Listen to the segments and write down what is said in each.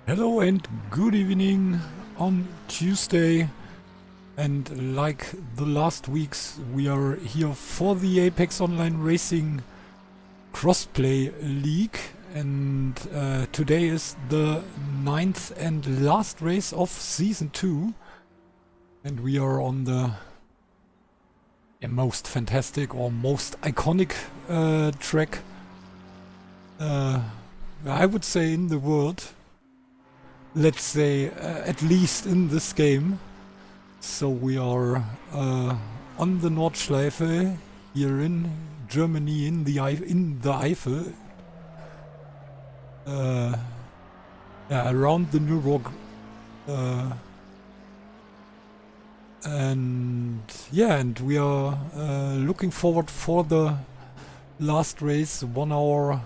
Hello and good evening on Tuesday, and like the last weeks we are here for the Apex Online Racing Crossplay League, and today is the 9th and last race of Season 2, and we are on the most fantastic or most iconic track, I would say, in the world. Let's say at least in this game. So we are on the Nordschleife here in Germany, in the Eifel, around the Nürburgring, and we are looking forward for the last race, 1 hour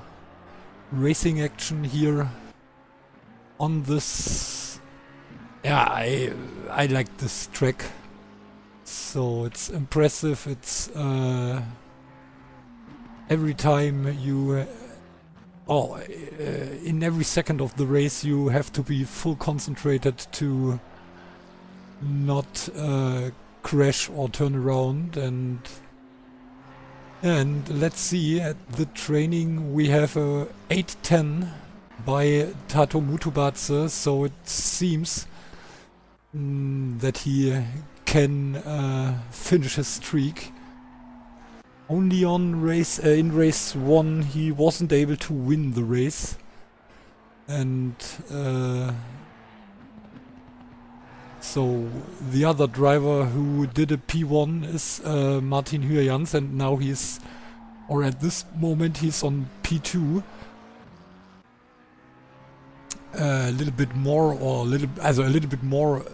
racing action here on this. I like this track, so it's impressive. It's every time you in every second of the race you have to be full concentrated to not crash or turn around. And let's see, at the training we have a 8:10 by Tato Mutubatse, so it seems that he can finish his streak. Only on in race 1 he wasn't able to win the race, and so the other driver who did a P1 is Martin Hürjans, and now he's, or at this moment he's on P2. A little bit more, or a little bit more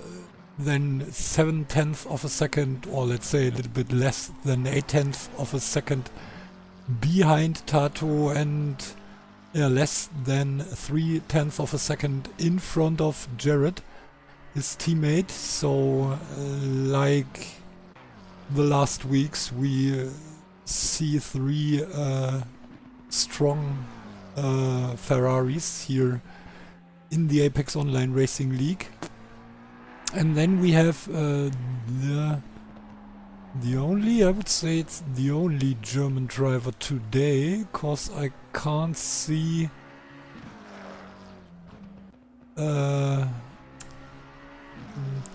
than 7/10 of a second, or let's say a little bit less than 8/10 of a second behind Tato, and less than 3/10 of a second in front of Jared, his teammate. So like the last weeks, we see 3 strong Ferraris here in the Apex Online Racing League. And then we have the only, I would say it's the only German driver today, cause I can't see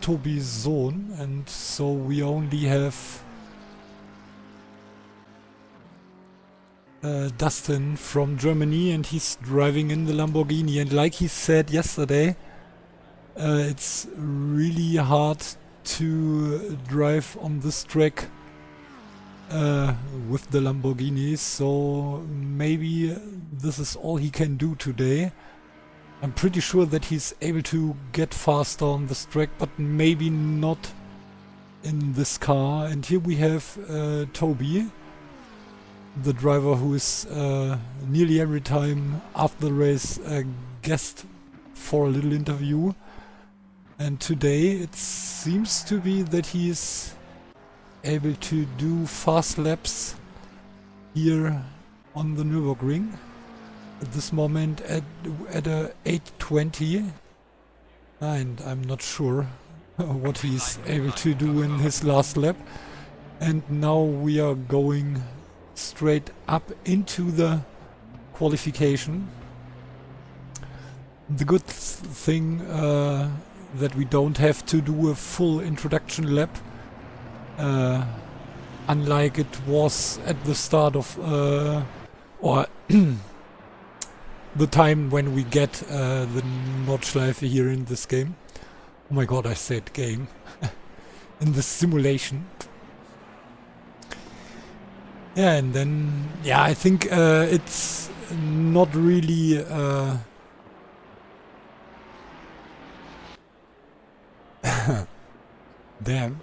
Tobi's Sohn, and so we only have Dustin from Germany, and he's driving in the Lamborghini. And like he said yesterday, it's really hard to drive on this track with the Lamborghini, so maybe this is all he can do today. I'm pretty sure that he's able to get faster on this track, but maybe not in this car. And here we have Toby, the driver who is nearly every time after the race a guest for a little interview. And today it seems to be that he is able to do fast laps here on the Nürburgring at this moment at a 8:20, and I'm not sure what he's able to do in his last lap. And now we are going straight up into the qualification. The good thing that we don't have to do a full introduction lap, unlike it was at the start of or the time when we get the Nordschleife here in this game. Oh my god, I said game. In the simulation. Yeah, and then, I think it's not really damn.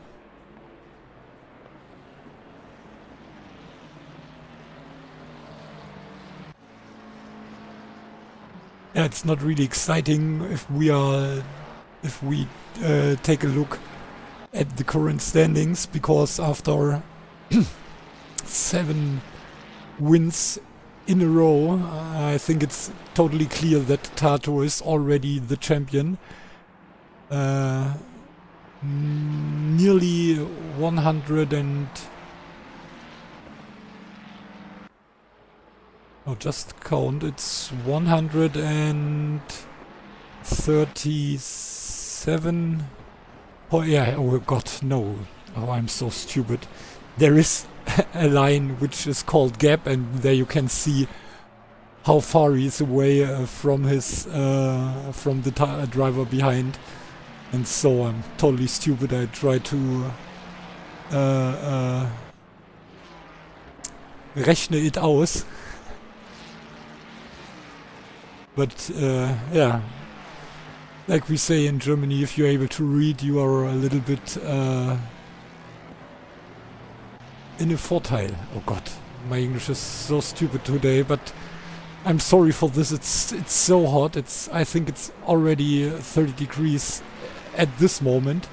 Yeah, it's not really exciting if we take a look at the current standings, because after 7 wins in a row. I think it's totally clear that Tato is already the champion. Nearly 100 and... Oh, just count. It's 137... Oh yeah, oh god, no. Oh, I'm so stupid. There is a line which is called gap, and there you can see how far he is away from his from the driver behind. And so I'm totally stupid. I try to rechne it aus. But yeah, like we say in Germany, if you're able to read, you are a little bit in a Vorteil. Oh god, my English is so stupid today, but I'm sorry for this. It's so hot. I think it's already 30 degrees at this moment,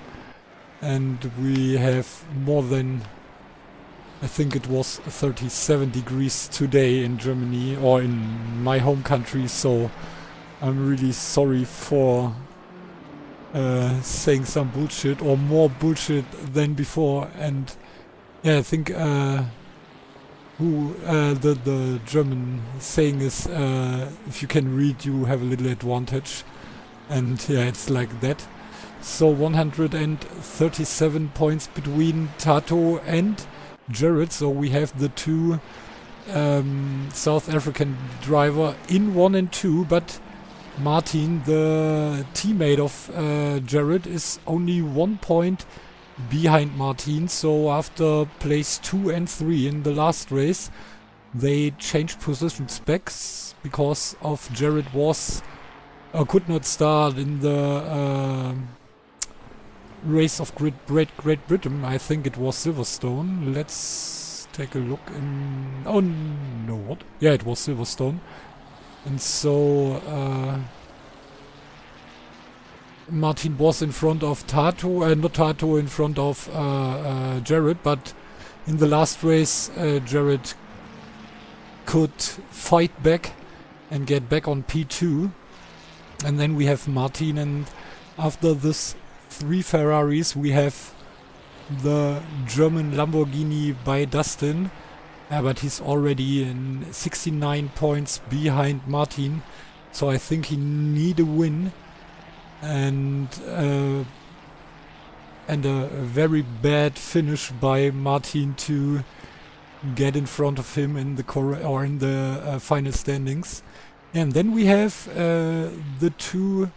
and we have more than, I think it was 37 degrees today in Germany, or in my home country, so I'm really sorry for saying some bullshit, or more bullshit than before. And yeah, I think the German saying is, if you can read, you have a little advantage. And yeah, it's like that. So 137 points between Tato and Jared. So we have the two South African driver in 1 and 2, but Martin, the teammate of Jared, is only 1 point behind Martin. So after place 2 and 3 in the last race, they changed positions back because of Jared could not start in the race of Great Britain. I think it was Silverstone. Let's take a look in... Oh no, what? Yeah, it was Silverstone. And so Martin was in front of Tato, not Tato, in front of Jared, but in the last race Jared could fight back and get back on P2. And then we have Martin, and after this 3 Ferraris we have the German Lamborghini by Dustin, but he's already in 69 points behind Martin, so I think he need a win, and a very bad finish by Martin to get in front of him in the final standings. And then we have the two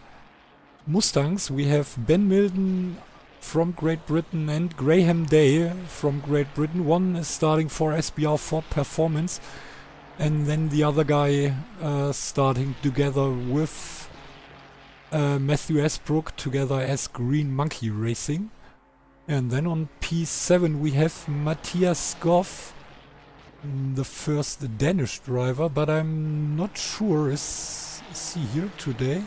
Mustangs. We have Ben Milden from Great Britain and Graham Day from Great Britain. One is starting for SBR Ford Performance, and then the other guy starting together with Matthew Esbrook together as Green Monkey Racing. And then on P7 we have Matthias Goff, the first Danish driver, but I'm not sure, is he here today?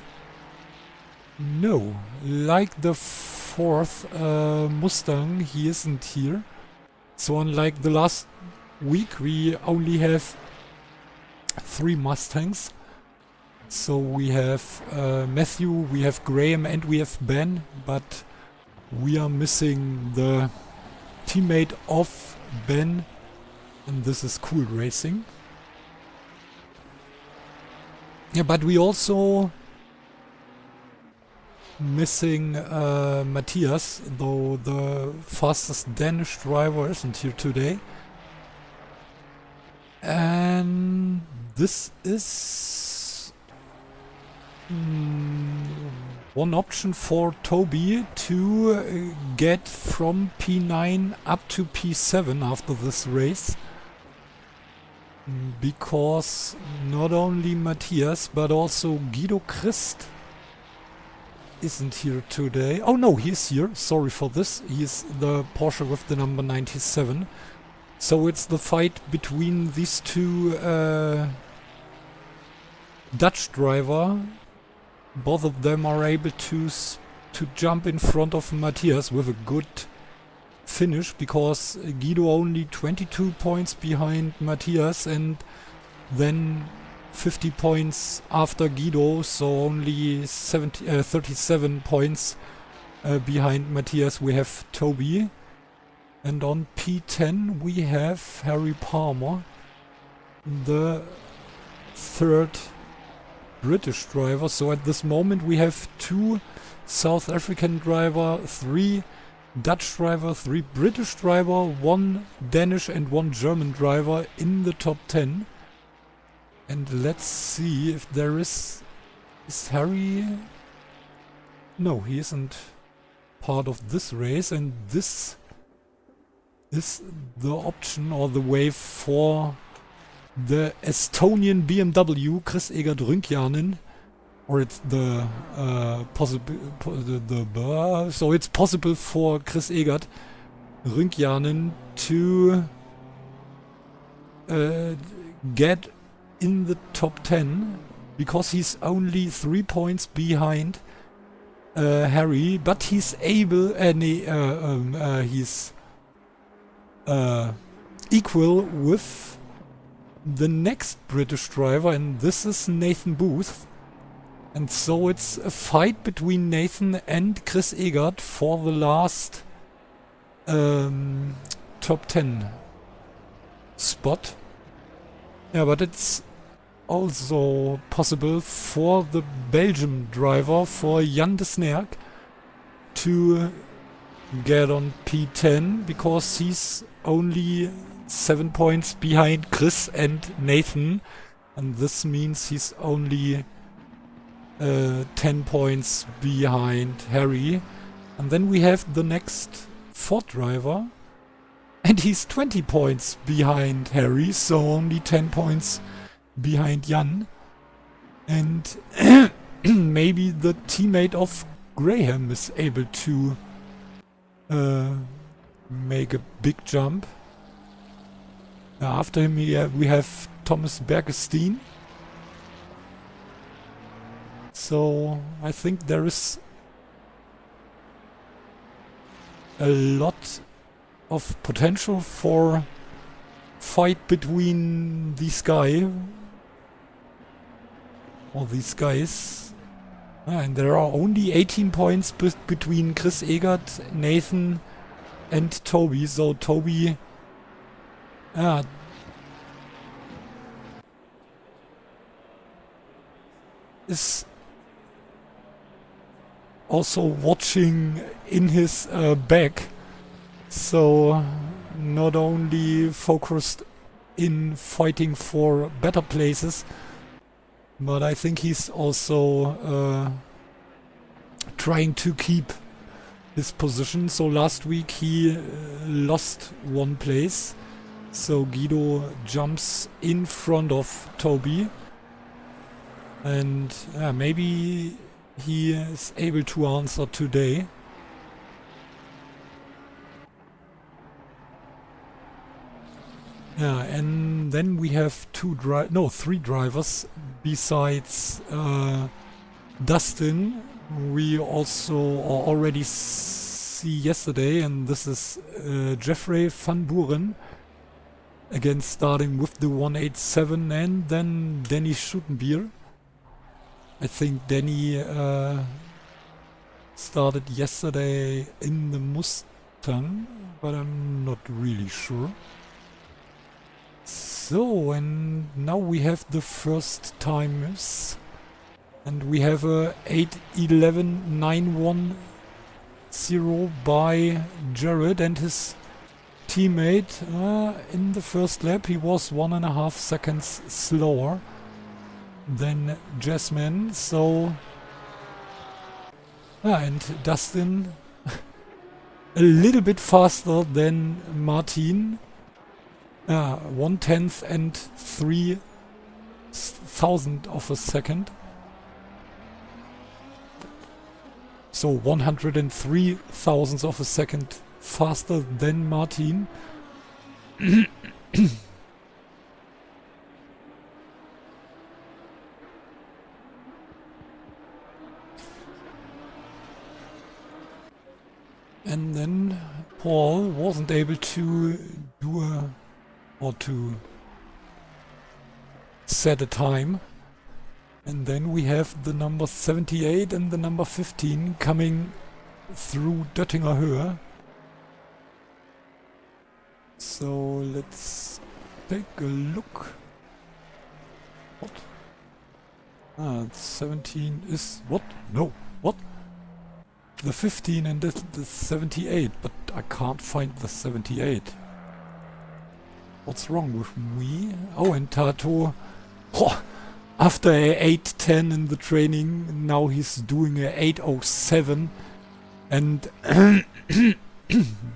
No, like the 4th Mustang, he isn't here. So unlike the last week, we only have 3 Mustangs. So we have Matthew, we have Graham, and we have Ben, but we are missing the teammate of Ben, and this is Cool Racing. Yeah, but we also missing Matthias, though the fastest Danish driver isn't here today. And this is one option for Toby to get from P9 up to P7 after this race, because not only Matthias but also Guido Christ isn't here today. Oh no, he's here. Sorry for this. He's the Porsche with the number 97. So it's the fight between these two Dutch driver. Both of them are able to jump in front of Matthias with a good finish, because Guido only 22 points behind Matthias, and then 50 points after Guido, so only 37 points behind Matthias we have Toby. And on P10 we have Harry Palmer, the third British driver. So at this moment we have 2 South African driver, 3 Dutch driver, 3 British driver, 1 Danish and 1 German driver in the top 10. And let's see if there is Harry... No, he isn't part of this race, and this is the option or the way for the Estonian BMW Chris Egert Rünkjanen, or it's the so it's possible for Chris Egert Rünkjanen to get in the top 10, because he's only 3 points behind Harry, but he's able, he's equal with the next British driver, and this is Nathan Booth. And so it's a fight between Nathan and Chris Egert for the last top 10 spot. Yeah, but it's also possible for the Belgium driver, for Jan de Snerk, to get on P10, because he's only 7 points behind Chris and Nathan, and this means he's only 10 points behind Harry. And then we have the next Ford driver, and he's 20 points behind Harry, so only 10 points behind Jan. And maybe the teammate of Graham is able to make a big jump. After him we have Thomas Bergestein. So I think there is a lot of potential for fight between these guys. And there are only 18 points between Chris Egert, Nathan and Toby. So Toby is also watching in his back, so not only focused in fighting for better places, but I think he's also trying to keep his position. So last week he lost 1 place, so Guido jumps in front of Toby, and maybe he is able to answer today. Yeah, and then we have 3 drivers besides Dustin. We also already see yesterday, and this is Jeffrey van Buren, again starting with the 187, and then Danny Schuttenbier. I think Danny started yesterday in the Mustang, but I'm not really sure. So, and now we have the first timers, and we have a 8:11.910 by Jared and his teammate. In the first lap he was 1.5 seconds slower than Jasmine, so and Dustin a little bit faster than Martin, 1/10 and 3,000 of a second, so 103 thousandths of a second faster than Martin. And then Paul wasn't able to do to set a time. And then we have the number 78 and the number 15 coming through Döttinger Höhe. So let's take a look. What? 17 is... What? No. What? The 15 and the 78, but I can't find the 78. What's wrong with me? Oh, and Tato... Oh, after a 8:10 in the training, now he's doing a 8:07. And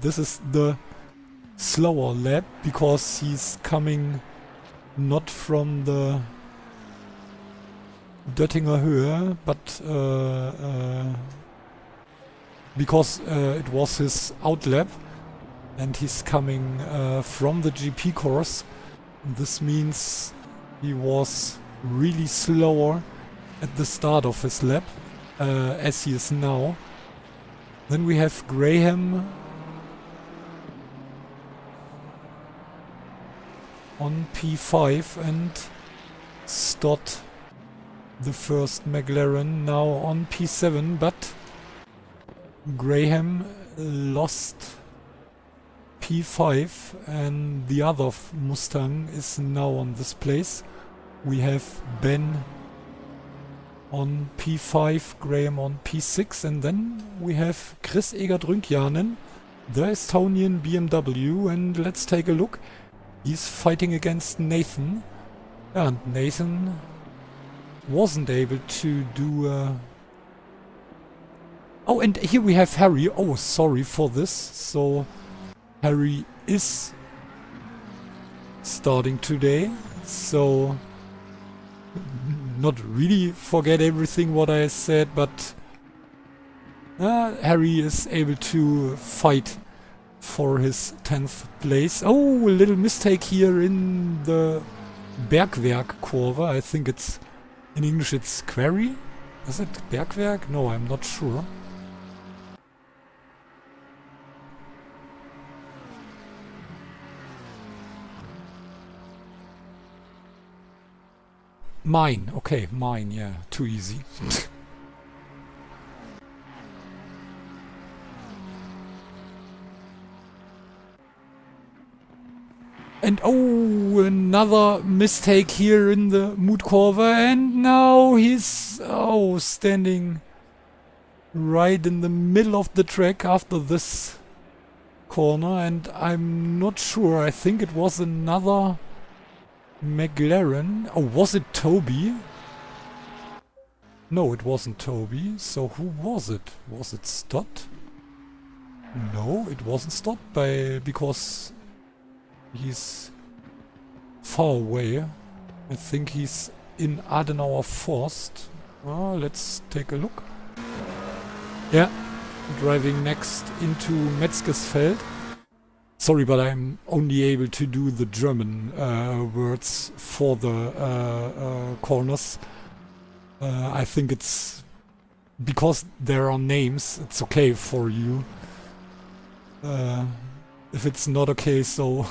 this is the slower lap, because he's coming not from the Döttinger Höhe, but because it was his outlap, and he's coming from the GP course. This means he was really slower at the start of his lap, as he is now. Then we have Graham on P5 and Stott, the first McLaren, now on P7, but Graham lost P5 and the other Mustang is now on this place. We have Ben on P5, Graham on P6, and then we have Chris Egert-Rünkjanen, the Estonian BMW, and let's take a look. He's fighting against Nathan, and Nathan wasn't able to do... Oh, and here we have Harry. Oh, sorry for this. So, Harry is starting today, so not really forget everything what I said, but Harry is able to fight for his 10th place. Oh, a little mistake here in the Bergwerk-Kurve. I think it's, in English it's quarry. Is it Bergwerk? No, I'm not sure. Mine, okay, mine, yeah, too easy. And oh, another mistake here in the Mutkurve, and now he's, oh, standing right in the middle of the track after this corner, and I'm not sure, I think it was another McLaren. Oh, was it Toby? No, it wasn't Toby. So who was it? Was it Stott? No, it wasn't Stott because he's far away. I think he's in Adenauer Forst. Let's take a look. Yeah, driving next into Metzgesfeld. Sorry, but I'm only able to do the German words for the corners. I think it's because there are names, it's okay for you. If it's not okay, so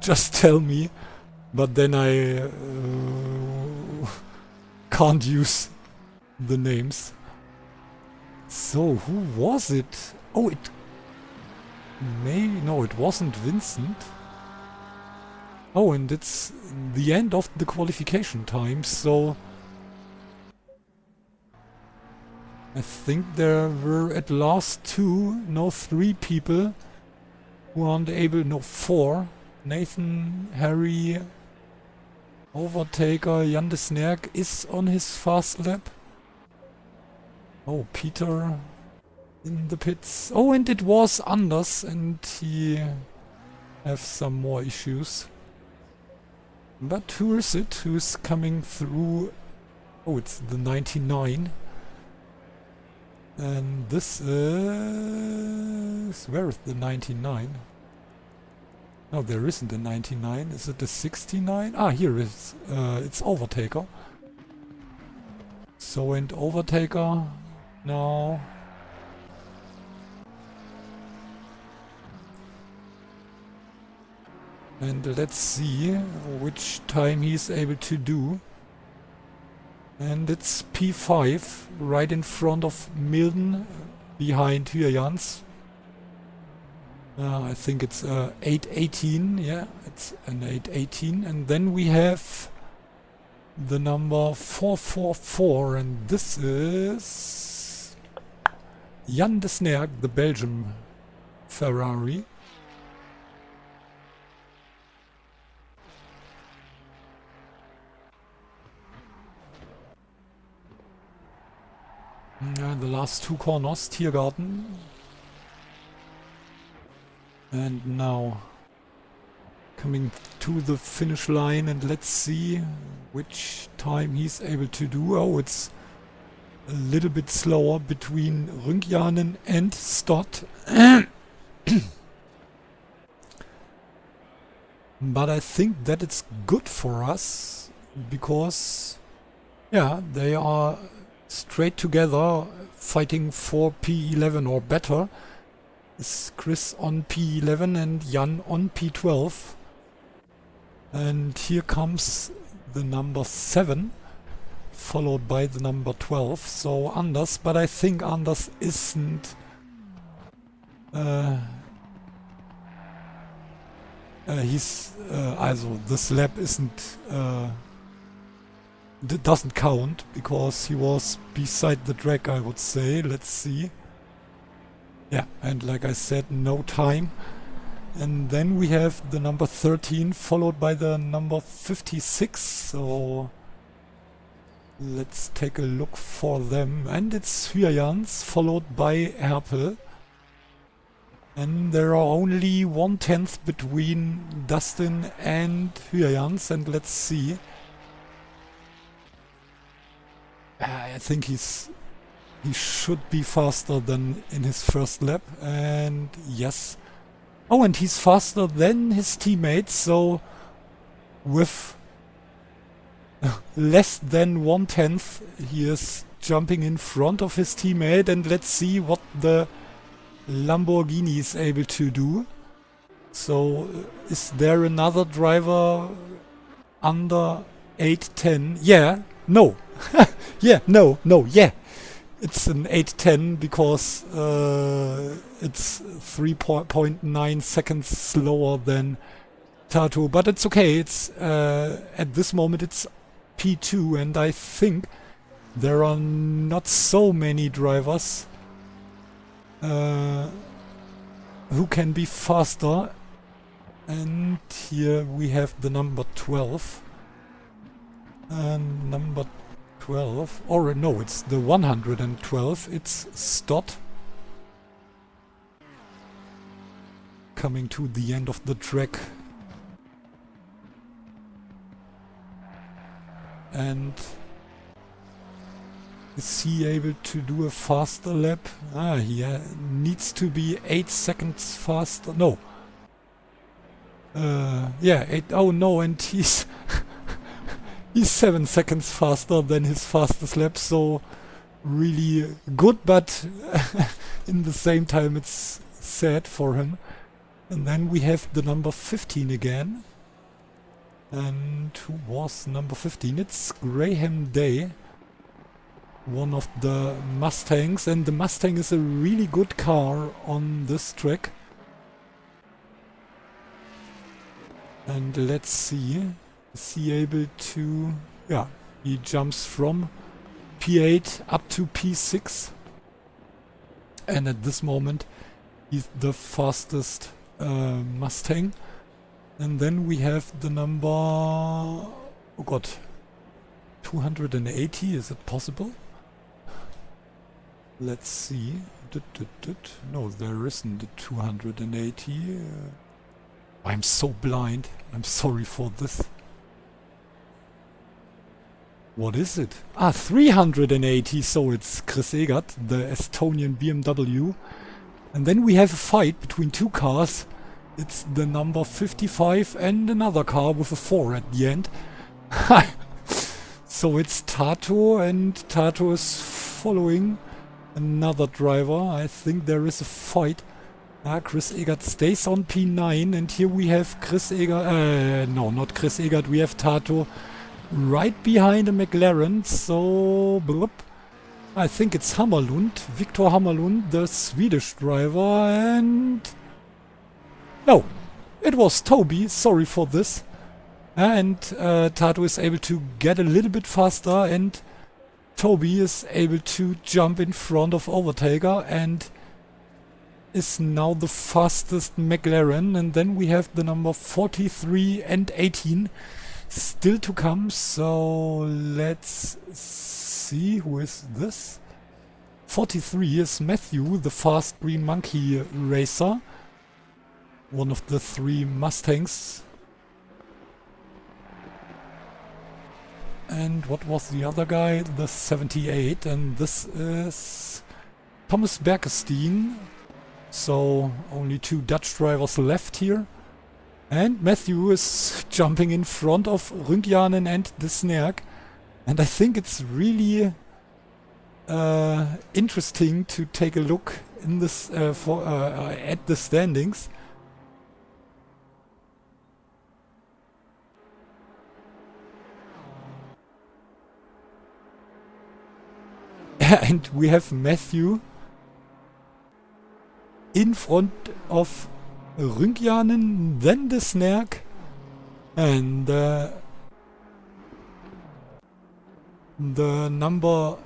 just tell me. But then I can't use the names. So, who was it? Oh, it... Maybe... No, it wasn't Vincent. Oh, and it's the end of the qualification time, so... I think there were at last three people who aren't able... No, four. Nathan, Harry, Overtaker, Jan de Snerk is on his fast lap. Oh, Peter in the pits. Oh, and it was Anders, and he have some more issues. But who is it? Who's coming through? Oh, it's the 99. And this is... Where is the 99? No, there isn't a 99. Is it a 69? Ah, here it is. It's Overtaker. So, and Overtaker now... And let's see which time he's able to do. And it's P5 right in front of Milden, behind Hyajans. I think it's 818, yeah, it's an 818. And then we have the number 444, and this is Jan de Snerk, the Belgian Ferrari. The last two corners, Tiergarten. And now coming to the finish line, and let's see which time he's able to do. Oh, it's a little bit slower between Rünkjanen and Stott. But I think that it's good for us, because yeah, they are straight together fighting for P11 or better. Is Chris on P11 and Jan on P12. And here comes the number 7, followed by the number 12. So Anders, but I think Anders isn't also this lap isn't doesn't count, because he was beside the track, I would say. Let's see. Yeah, and like I said, no time. And then we have the number 13 followed by the number 56. So let's take a look for them. And it's Hyajans followed by Herpel. And there are only 1/10 between Dustin and Hyajans. And let's see. I think he should be faster than in his first lap, and yes. Oh, and he's faster than his teammates, so with less than 1/10 he is jumping in front of his teammate, and let's see what the Lamborghini is able to do. So is there another driver under 8:10? Yeah, no. Yeah, no, yeah. It's an 8:10 because it's 3.9 seconds slower than Tato, but it's okay. It's at this moment it's P2, and I think there are not so many drivers who can be faster. And here we have the number 12. And number 12, or no, it's the 112, it's Stott. Coming to the end of the track. And is he able to do a faster lap? He needs to be 8 seconds faster. No. Yeah, 8, oh no, and he's he's 7 seconds faster than his fastest lap, so really good, but in the same time it's sad for him. And then we have the number 15 again. And who was number 15? It's Graham Day, one of the Mustangs, and the Mustang is a really good car on this track. And let's see. Is he able to... Yeah, he jumps from P8 up to P6. And at this moment, he's the fastest Mustang. And then we have the number... Oh god. 280, is it possible? Let's see. No, there isn't a 280. I'm so blind. I'm sorry for this. What is it? 380, so it's Chris Egert, the Estonian BMW. And then we have a fight between two cars. It's the number 55 and another car with a 4 at the end. So it's Tato, and Tato is following another driver. I think there is a fight. Chris Egert stays on P9, and here we have Chris Egert, no, not Chris Egert, we have Tato right behind a McLaren, so bloop. I think it's Hammerlund, Victor Hammerlund, the Swedish driver, and no, it was Toby, sorry for this. And Tato is able to get a little bit faster, and Toby is able to jump in front of Overtaker and is now the fastest McLaren. And then we have the number 43 and 18 still to come. So let's see, who is this? 43 is Matthew, the fast green monkey racer. One of the 3 Mustangs. And what was the other guy? The 78. And this is Thomas Berkestein. So only 2 Dutch drivers left here. And Matthew is jumping in front of Rünkjanen and De Snerk. And I think it's really interesting to take a look in this at the standings. And we have Matthew in front of Rünkjanen, then De Snerk, and the number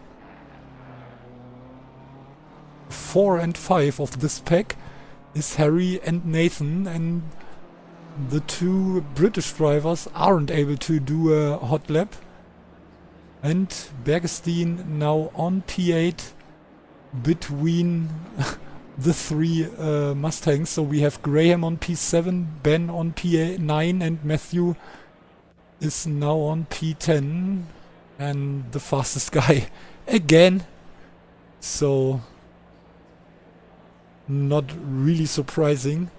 4 and 5 of this pack is Harry and Nathan, and the 2 British drivers aren't able to do a hot lap. And Bergestein now on P8 between the 3 Mustangs. So we have Graham on P7, Ben on P9, and Matthew is now on P10. And the fastest guy again. So not really surprising.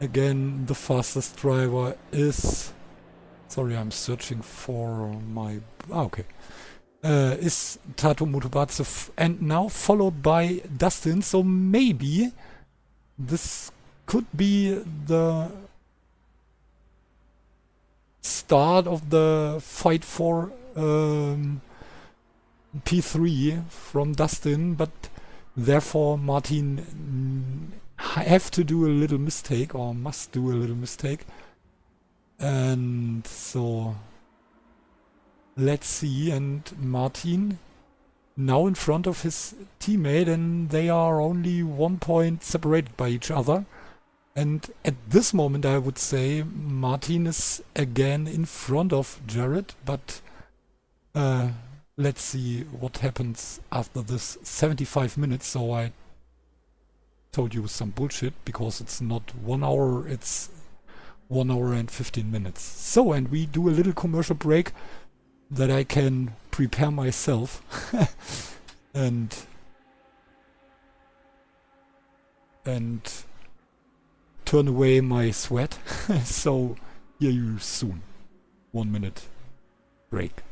Again, the fastest driver is... Sorry, I'm searching for my... okay. Is Tato Motobatsu, and now followed by Dustin. So maybe this could be the start of the fight for P3 from Dustin, but therefore Martin have to do a little mistake, or must do a little mistake. And so let's see, and Martin now in front of his teammate, and they are only 1 point separated by each other. And at this moment I would say Martin is again in front of Jared, but let's see what happens after this 75 minutes. So I told you some bullshit, because it's not 1 hour, it's 1 hour and 15 minutes. So, and we do a little commercial break that I can prepare myself and turn away my sweat. So, hear you soon. 1 minute break.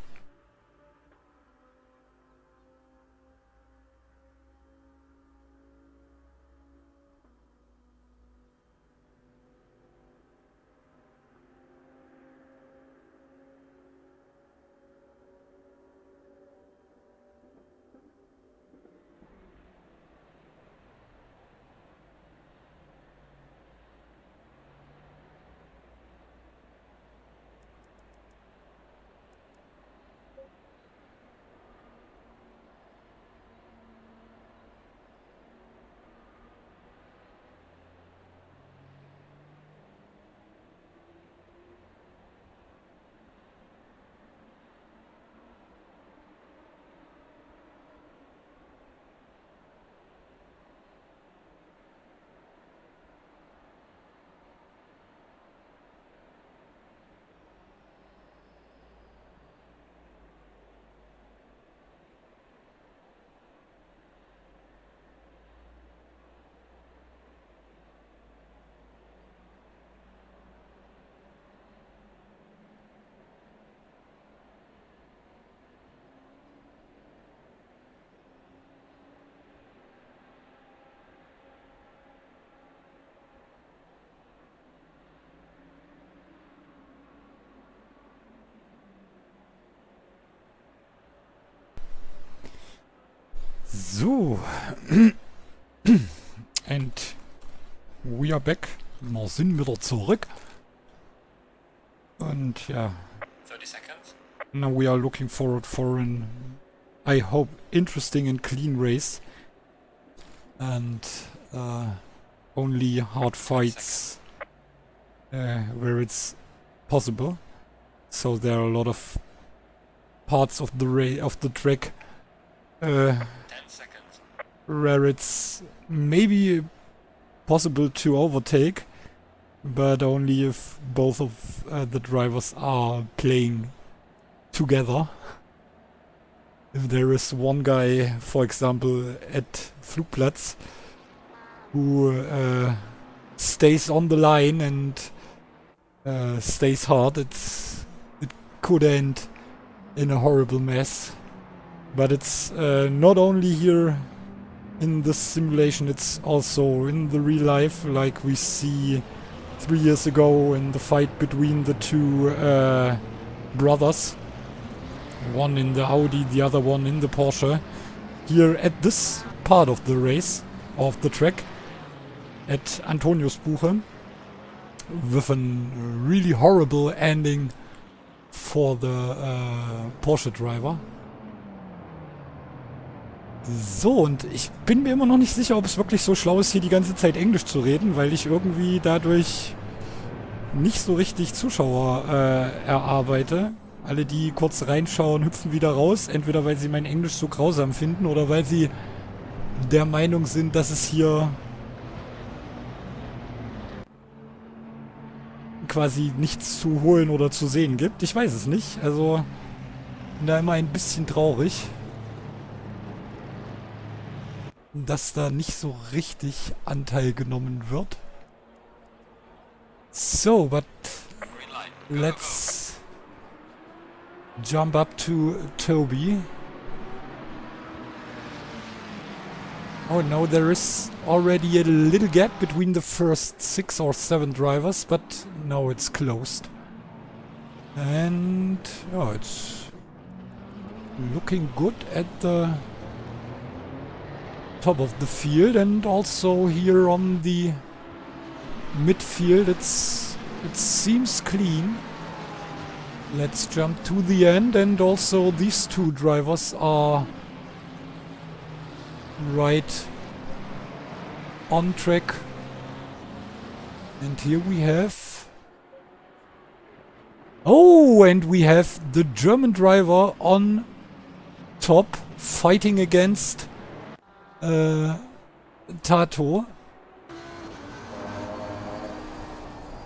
So. And we are back. Wir sind wieder zurück. Und ja. 30 seconds. Now we are looking forward for an, I hope, interesting and clean race. And only hard fights where it's possible. So there are a lot of parts of the track 10 seconds. where it's maybe possible to overtake, but only if both of the drivers are playing together. If there is one guy, for example, at Flugplatz, who stays on the line and stays hard, it could end in a horrible mess. But it's not only here in the simulation, it's also in the real life, like we see 3 years ago in the fight between the two brothers. One in the Audi, the other one in the Porsche. Here at this part of the race, of the track, at Antoniusbuche, with a really horrible ending for the Porsche driver. So, und ich bin mir immer noch nicht sicher, ob es wirklich so schlau ist, hier die ganze Zeit Englisch zu reden, weil ich irgendwie dadurch nicht so richtig Zuschauer erarbeite. Alle, die kurz reinschauen, hüpfen wieder raus, entweder weil sie mein Englisch so grausam finden oder weil sie der Meinung sind, dass es hier quasi nichts zu holen oder zu sehen gibt. Ich weiß es nicht, also bin da immer ein bisschen traurig, dass da nicht so richtig Anteil genommen wird. So, but let's jump up to Toby. Oh no, there is already a little gap between the first 6 or 7 drivers, but now it's closed. And yeah, it's looking good at the top of the field, and also here on the midfield it seems clean. Let's jump to the end, and also these two drivers are right on track. And here we have... Oh, and we have the German driver on top fighting against Tato.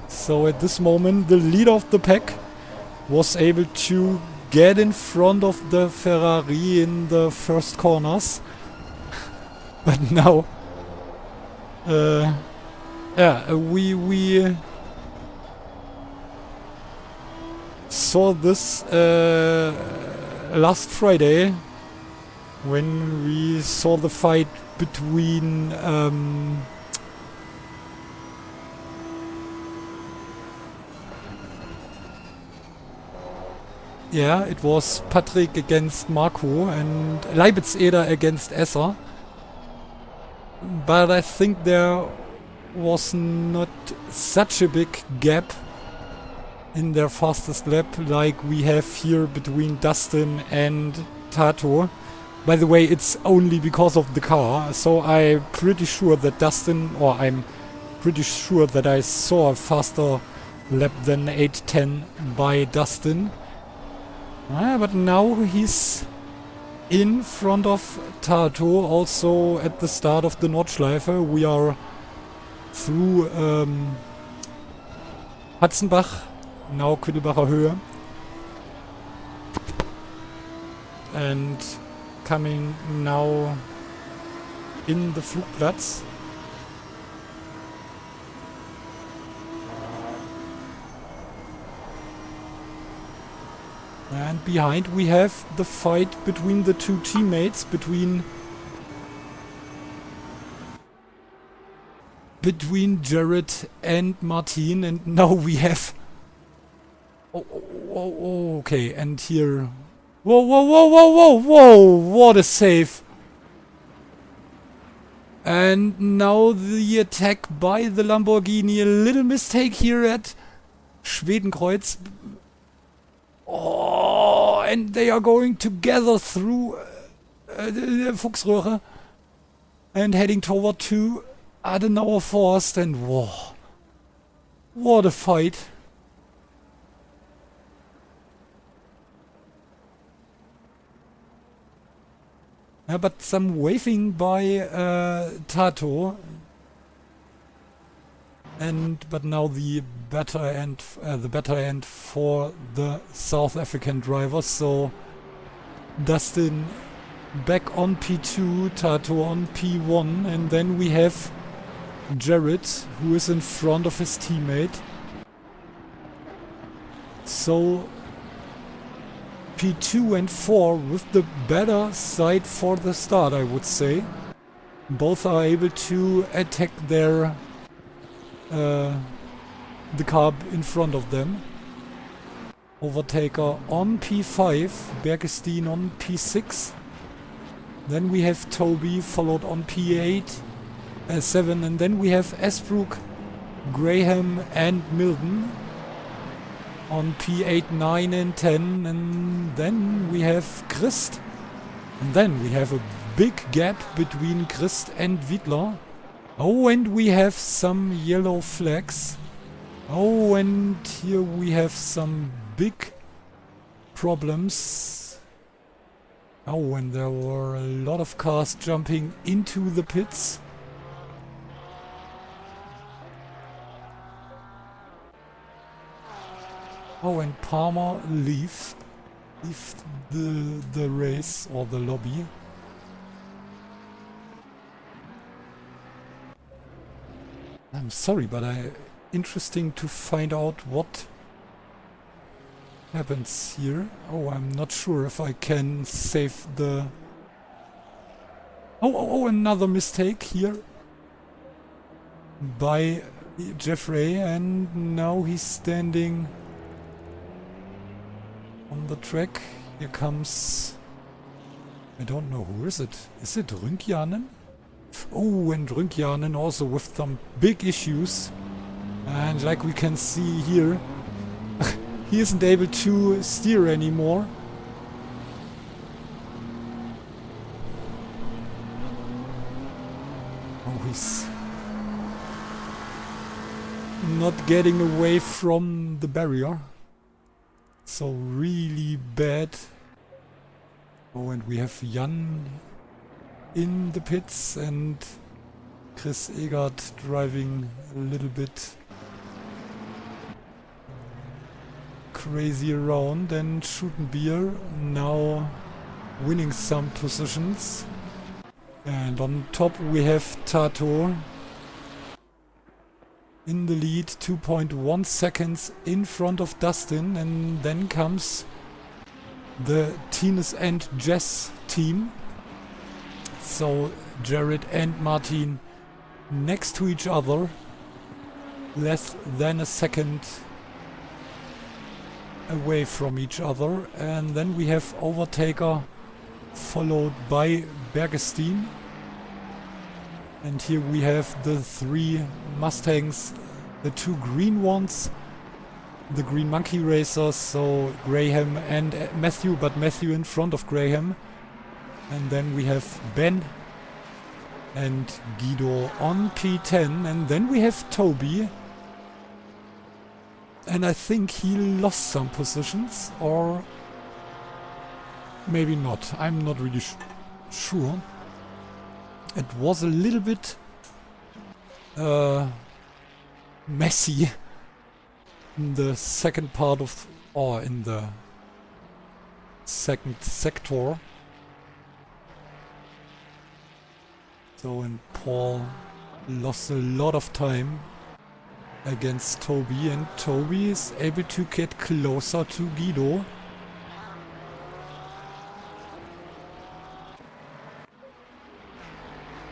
So at this moment the leader of the pack was able to get in front of the Ferrari in the first corners. But now we saw this last Friday when we saw the fight between yeah, it was Patrick against Marco and Leibitz-Eder against Esser. But I think there was not such a big gap in their fastest lap like we have here between Dustin and Tato. By the way, it's only because of the car, so I'm pretty sure that I'm pretty sure that I saw a faster lap than 8:10 by Dustin. But now he's in front of Tato, also at the start of the Nordschleife. We are through Hatzenbach, now Quiddelbacher Höhe, and coming now in the Flugplatz. And behind we have the fight between the two teammates, between Jared and Martin, and now we have... Oh, okay, and here... Whoa, what a save! And now the attack by the Lamborghini. A little mistake here at Schwedenkreuz. Oh, and they are going together through the Fuchsröhre and heading toward to Adenauer Forst. And whoa, what a fight. Yeah, but some waving by Tato. But now the better end for the South African drivers. So Dustin back on P2, Tato on P1, and then we have Jared, who is in front of his teammate. So P2 and 4 with the better side for the start, I would say. Both are able to attack their the car in front of them. Overtaker on P5, Bergestein on P6. Then we have Toby followed on P8, 7, and then we have Esbrook, Graham and Milden on P8, 9 and 10, and then we have Christ. And then we have a big gap between Christ and Wiedler. Oh, and we have some yellow flags. Oh, and here we have some big problems. Oh, and there were a lot of cars jumping into the pits. Oh, and Palmer leaves the race or the lobby. I'm sorry, but interesting to find out what happens here. Oh, I'm not sure if I can save the... Oh, another mistake here by Jeffrey, and now he's standing on the track. Here comes... I don't know, who is it? Is it Rünkjanen? Oh, and Rünkjanen also with some big issues. And like we can see here, he isn't able to steer anymore. Oh, he's not getting away from the barrier. So really bad. Oh, and we have Jan in the pits and Chris Egert driving a little bit crazy around, and Schutenbier now winning some positions. And on top we have Tato in the lead, 2.1 seconds in front of Dustin, and then comes the Tines and Jess team. So Jared and Martin next to each other, less than a second away from each other. And then we have Overtaker followed by Bergestein. And here we have the three Mustangs, the two green ones, the Green Monkey Racers, so Graham and Matthew, but Matthew in front of Graham. And then we have Ben and Guido on P10, and then we have Toby. And I think he lost some positions, or maybe not. I'm not really sure. It was a little bit messy in the second part of, or in the second sector. So, and Paul lost a lot of time against Toby, and Toby is able to get closer to Guido.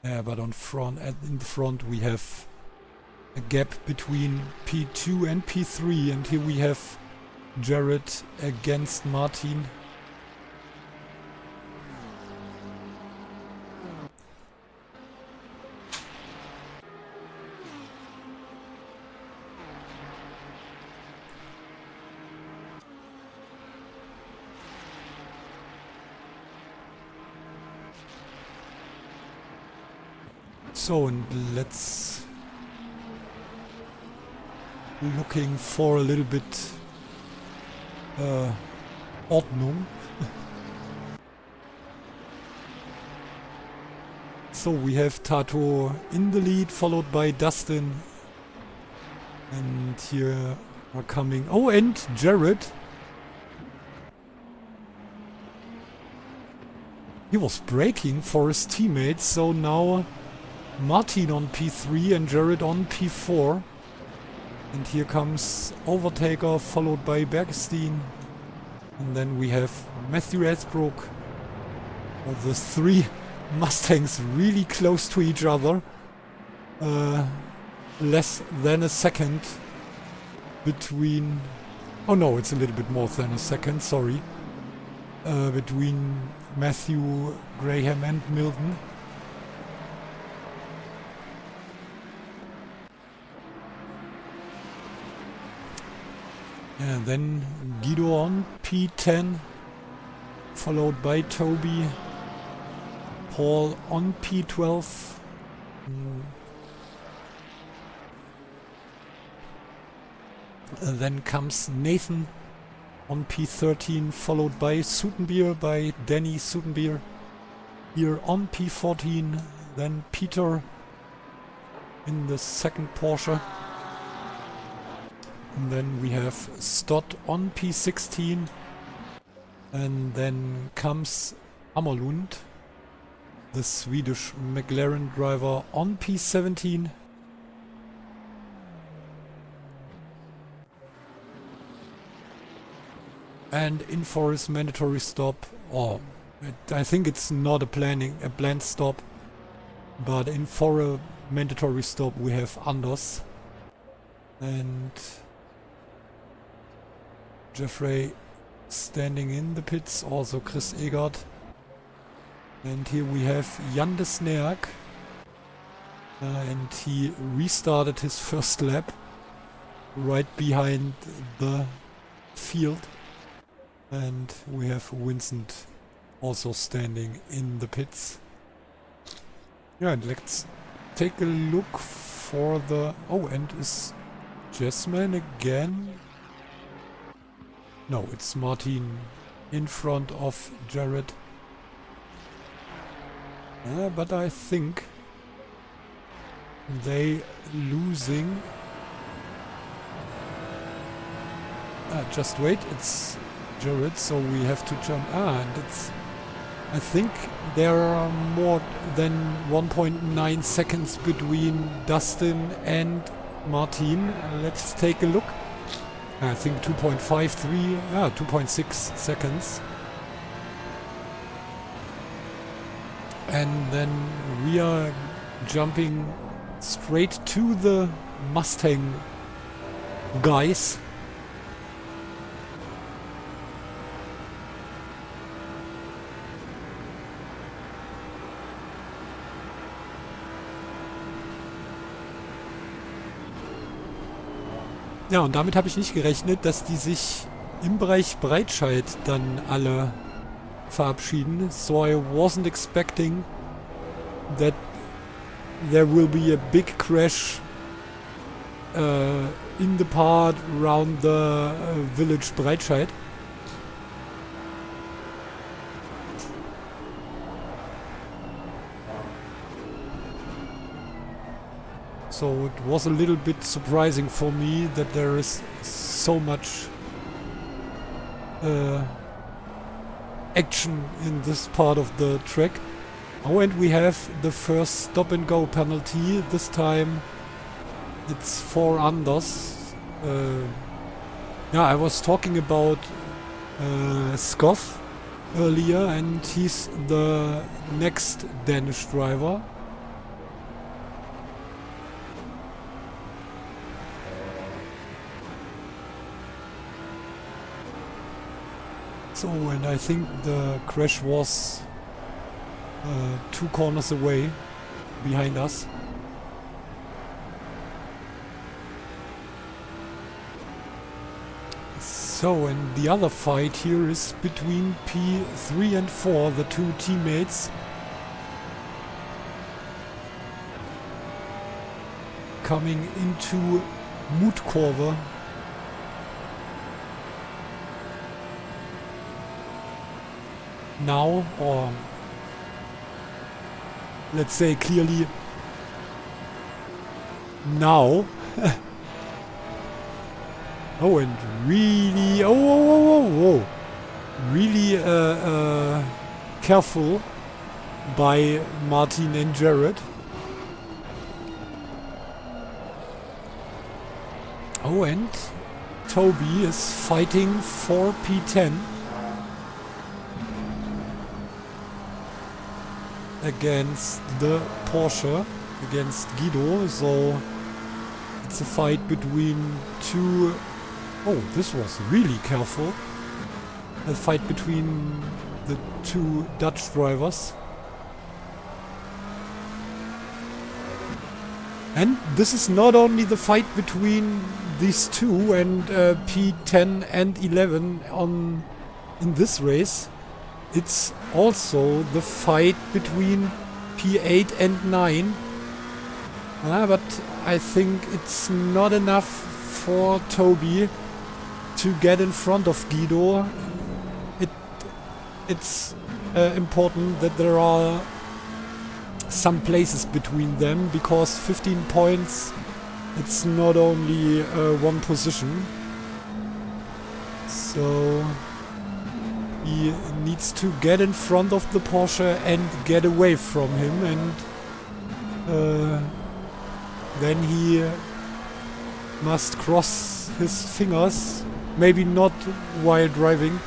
Yeah, but in the front we have a gap between P2 and P3, and here we have Jared against Martin. So, and let's looking for a little bit Ordnung. So we have Tato in the lead, followed by Dustin. And here are coming... Oh, and Jared. He was braking for his teammates, so now Martin on P3 and Jared on P4. And here comes Overtaker, followed by Bergstein. And then we have Matthew Esbrook. The three Mustangs really close to each other. Less than a second between... Oh no, it's a little bit more than a second, sorry. Between Matthew, Graham and Milton. And then Guido on P10, followed by Toby. Paul on P12. And then comes Nathan on P13, followed by Sutenbeer, by Danny Sutenbeer. Here on P14, then Peter in the second Porsche. And then we have Stott on P16. And then comes Ammerlund, the Swedish McLaren driver, on P17. And in for his mandatory stop, or I think it's not a planned stop, but in for a mandatory stop we have Anders and Jeffrey standing in the pits, also Chris Egert. And here we have Jan de Sneak, and he restarted his first lap right behind the field. And we have Vincent also standing in the pits. Yeah, and let's take a look for the... Oh, and is Jasmine again? No, it's Martin in front of Jared. But I think they losing... just wait, it's Jared, so we have to jump. And it's... I think there are more than 1.9 seconds between Dustin and Martin. Let's take a look. I think 2.53, 2.6 seconds. And then we are jumping straight to the Mustang guys. Ja, und damit habe ich nicht gerechnet, dass die sich im Bereich Breitscheid dann alle verabschieden. So I wasn't expecting that there will be a big crash in the part around the village Breitscheid. So it was a little bit surprising for me that there is so much action in this part of the track. Oh, and we have the first stop and go penalty. This time it's for Anders. Yeah, I was talking about Skoff earlier, and he's the next Danish driver. So, and I think the crash was 2 corners away behind us. So, and the other fight here is between P3 and 4, the two teammates. coming into Mutkurve. Now, or let's say clearly now. Oh, and really, oh, really careful by Martin and Jared. Oh, and Toby is fighting for P10 against the Porsche, against Guido, so it's a fight between two. Oh, this was really careful. A fight between the two Dutch drivers. And this is not only the fight between these two and P10 and 11 in this race. It's also the fight between P8 and 9. But I think it's not enough for Toby to get in front of Guido. It's important that there are some places between them, because 15 points, it's not only one position. So he needs to get in front of the Porsche and get away from him, and then he must cross his fingers, maybe not while driving,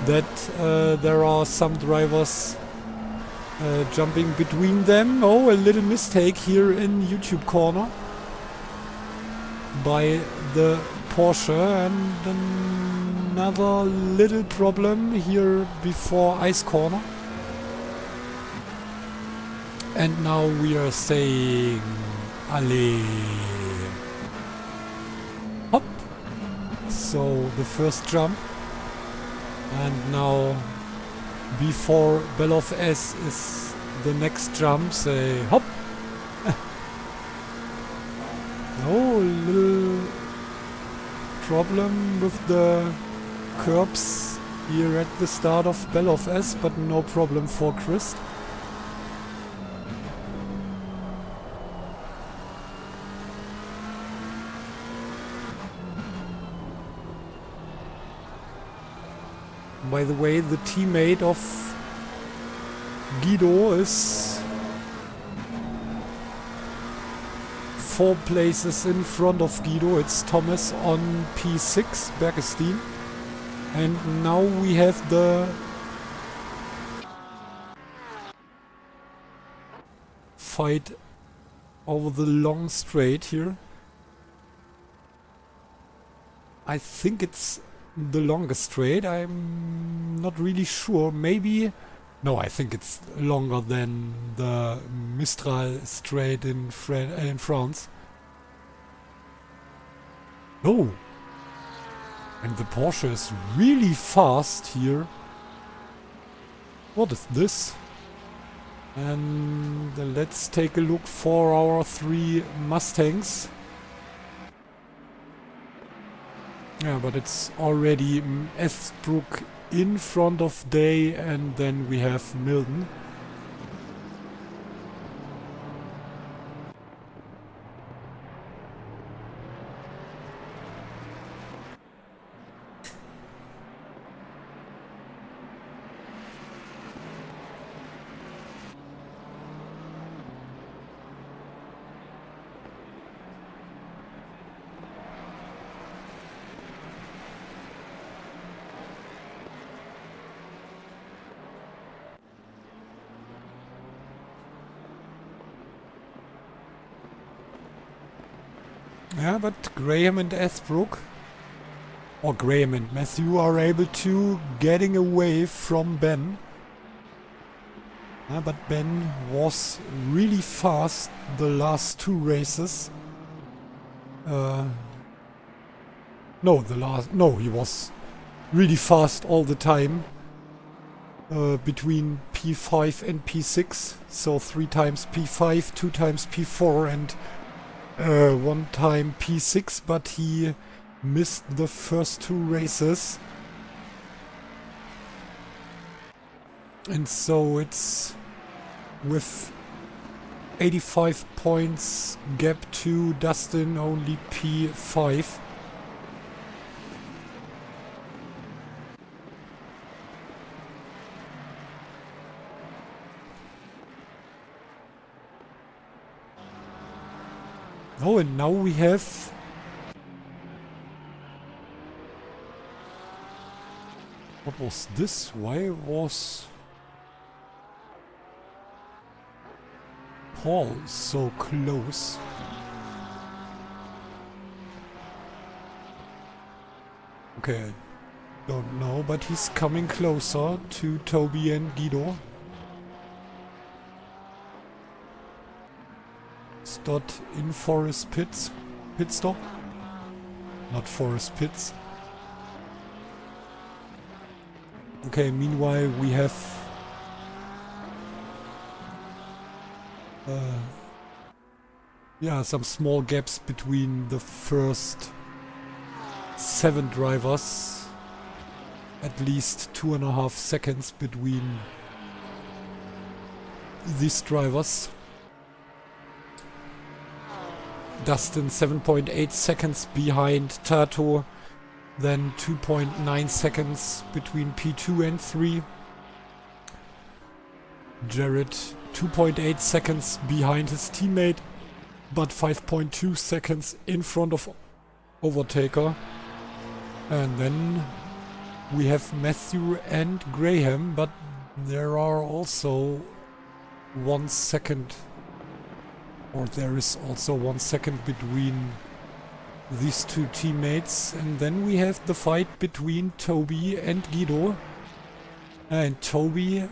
that there are some drivers jumping between them. Oh, a little mistake here in YouTube corner by the Porsche, and another little problem here before ice corner. And now we are saying allez, hop. So the first jump, and now before Bell of S is the next jump, say hop. Oh, little problem with the curbs here at the start of Bell of S, but no problem for Chris. By the way, the teammate of Guido is 4 places in front of Guido. It's Thomas on P6, Bergestein. And now we have the fight over the long straight here. I think it's the longest straight. I'm not really sure. Maybe... No, I think it's longer than the Mistral straight in France. Oh! And the Porsche is really fast here. What is this? And let's take a look for our 3 Mustangs. Yeah, but it's already Esbrook in front of Day, and then we have Milden. Yeah, but Graham and Esbrook, or Graham and Matthew, are able to getting away from Ben. But Ben was really fast the last 2 races. No, he was really fast all the time. Between P5 and P6, so 3 times P5, 2 times P4, and one time P6, but he missed the first 2 races. And so it's with 85 points gap to Dustin, only P5. Oh, and now we have... What was this? Why was Paul so close? Okay, I don't know, but he's coming closer to Toby and Guido. Stott in Forest pit stop, not Forest Pits. Okay, meanwhile we have yeah, some small gaps between the first 7 drivers. At least 2.5 seconds between these drivers. Dustin 7.8 seconds behind Tato, then 2.9 seconds between P2 and 3. Jared 2.8 seconds behind his teammate, but 5.2 seconds in front of Overtaker. And then we have Matthew and Graham, but there are also 1 second, or there is also 1 second between these 2 teammates. And then we have the fight between Toby and Guido. And Toby,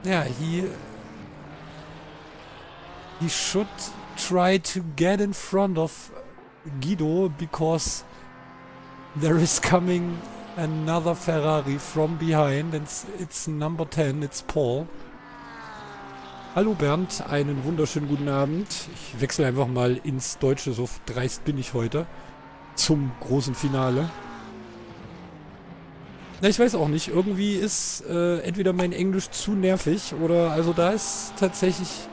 yeah, he should try to get in front of Guido, because there is coming another Ferrari from behind, and it's number 10, it's Paul. Hallo Bernd, einen wunderschönen guten Abend. Ich wechsle einfach mal ins Deutsche, so dreist bin ich heute, zum großen Finale. Na, ich weiß auch nicht, irgendwie ist entweder mein Englisch zu nervig, oder also da ist tatsächlich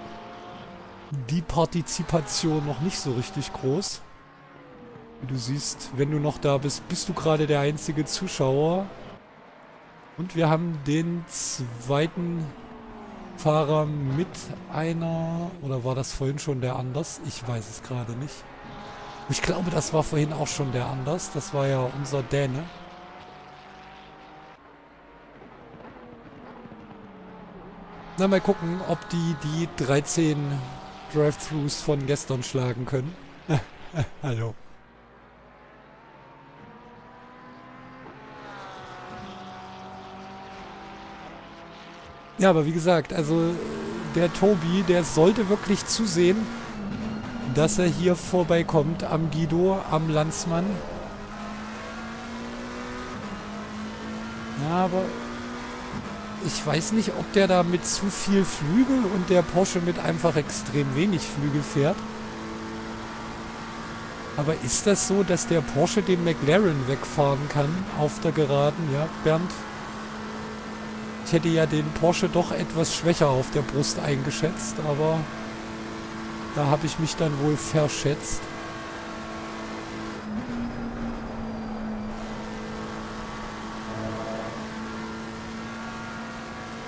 die Partizipation noch nicht so richtig groß. Wie du siehst, wenn du noch da bist, bist du gerade der einzige Zuschauer. Und wir haben den zweiten Fahrer mit einer... Oder war das vorhin schon der Anders? Ich weiß es gerade nicht. Ich glaube, das war vorhin auch schon der Anders. Das war ja unser Däne. Na, mal gucken, ob die 13 Drive-Thrus von gestern schlagen können. Hallo. Ja, aber wie gesagt, also der Tobi, der sollte wirklich zusehen, dass er hier vorbeikommt am Guido, am Landsmann. Ja, aber ich weiß nicht, ob der da mit zu viel Flügel und der Porsche mit einfach extrem wenig Flügel fährt. Aber ist das so, dass der Porsche den McLaren wegfahren kann auf der Geraden? Ja, Bernd? Ich hätte ja den Porsche doch etwas schwächer auf der Brust eingeschätzt, aber da habe ich mich dann wohl verschätzt.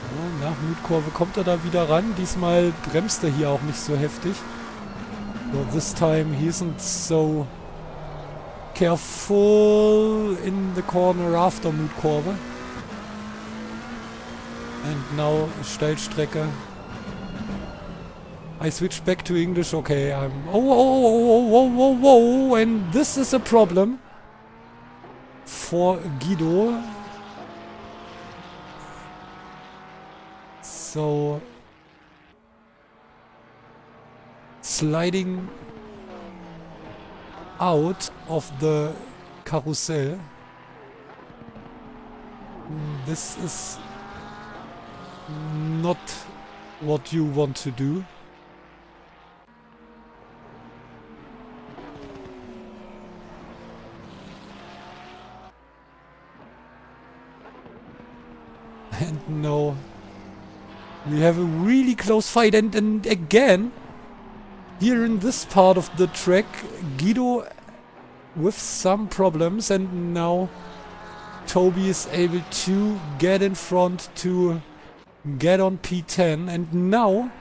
Ja, nach Mutkurve kommt er da wieder ran. Diesmal bremst er hier auch nicht so heftig. So, this time he isn't so careful in the corner after Mutkurve. And now Steilstrecke. I switch back to English. Okay, I'm... Oh, and this is a problem for Guido. So... sliding out of the carousel. This is not what you want to do. And now we have a really close fight. And again, here in this part of the track, Guido with some problems. And now Toby is able to get in front to get on P10. And now,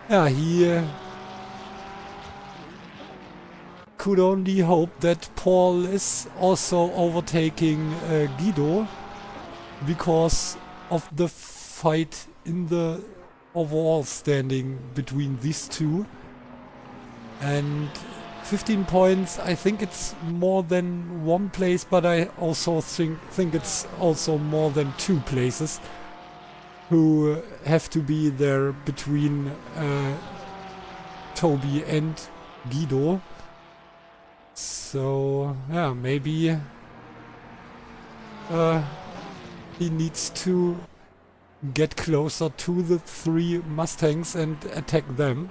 yeah, he could only hope that Paul is also overtaking Guido because of the fight in the overall standing between these two. And 15 points, I think it's more than one place, but I also think it's also more than two places who have to be there between Toby and Guido. So, yeah, maybe he needs to get closer to the three Mustangs and attack them.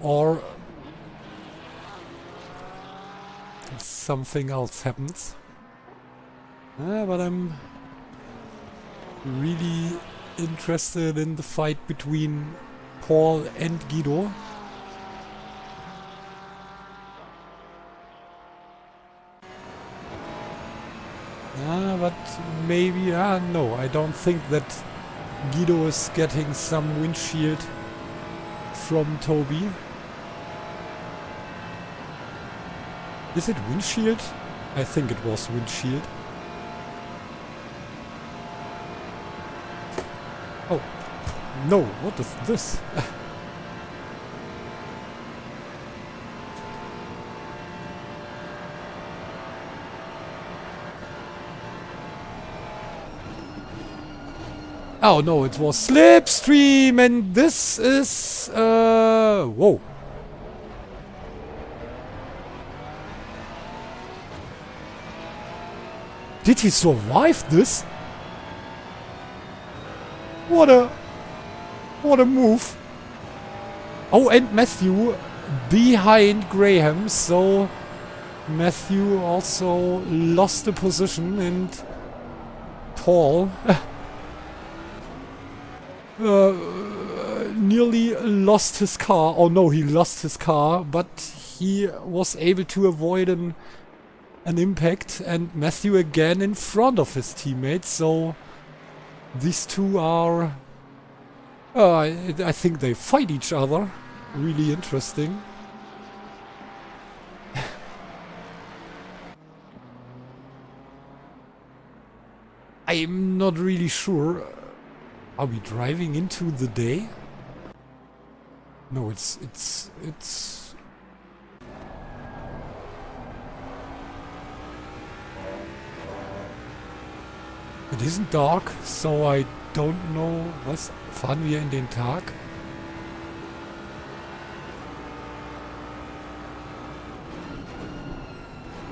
Or something else happens. But I'm really interested in the fight between Paul and Guido. But maybe, no, I don't think that Guido is getting some windshield from Toby. Is it windshield? I think it was windshield. Oh, no, what is this? Oh no, it was Slipstream, and this is... whoa. Did he survive this? What a move. Oh, and Matthew behind Graham, so Matthew also lost the position, and Paul nearly lost his car. Oh no, he lost his car, but he was able to avoid an impact, and Matthew again in front of his teammates. So these two are I think they fight each other. Really interesting. I'm not really sure. Are we driving into the day? No, it's it isn't dark, so I don't know. Was fahren wir in den Tag?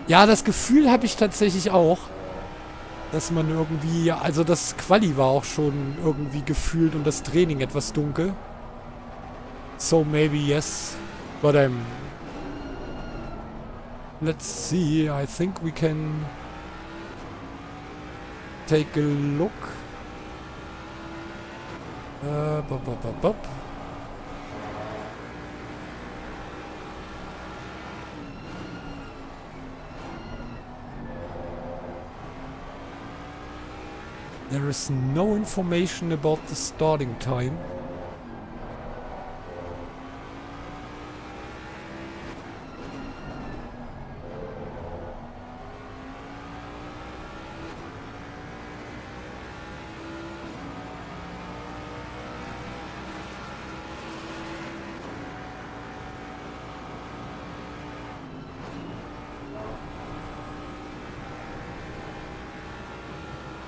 Ja, das Gefühl habe ich tatsächlich auch, dass man irgendwie, also das Quali war auch schon irgendwie gefühlt und das Training etwas dunkel. So maybe yes, but let's see, I think we can take a look. There is no information about the starting time.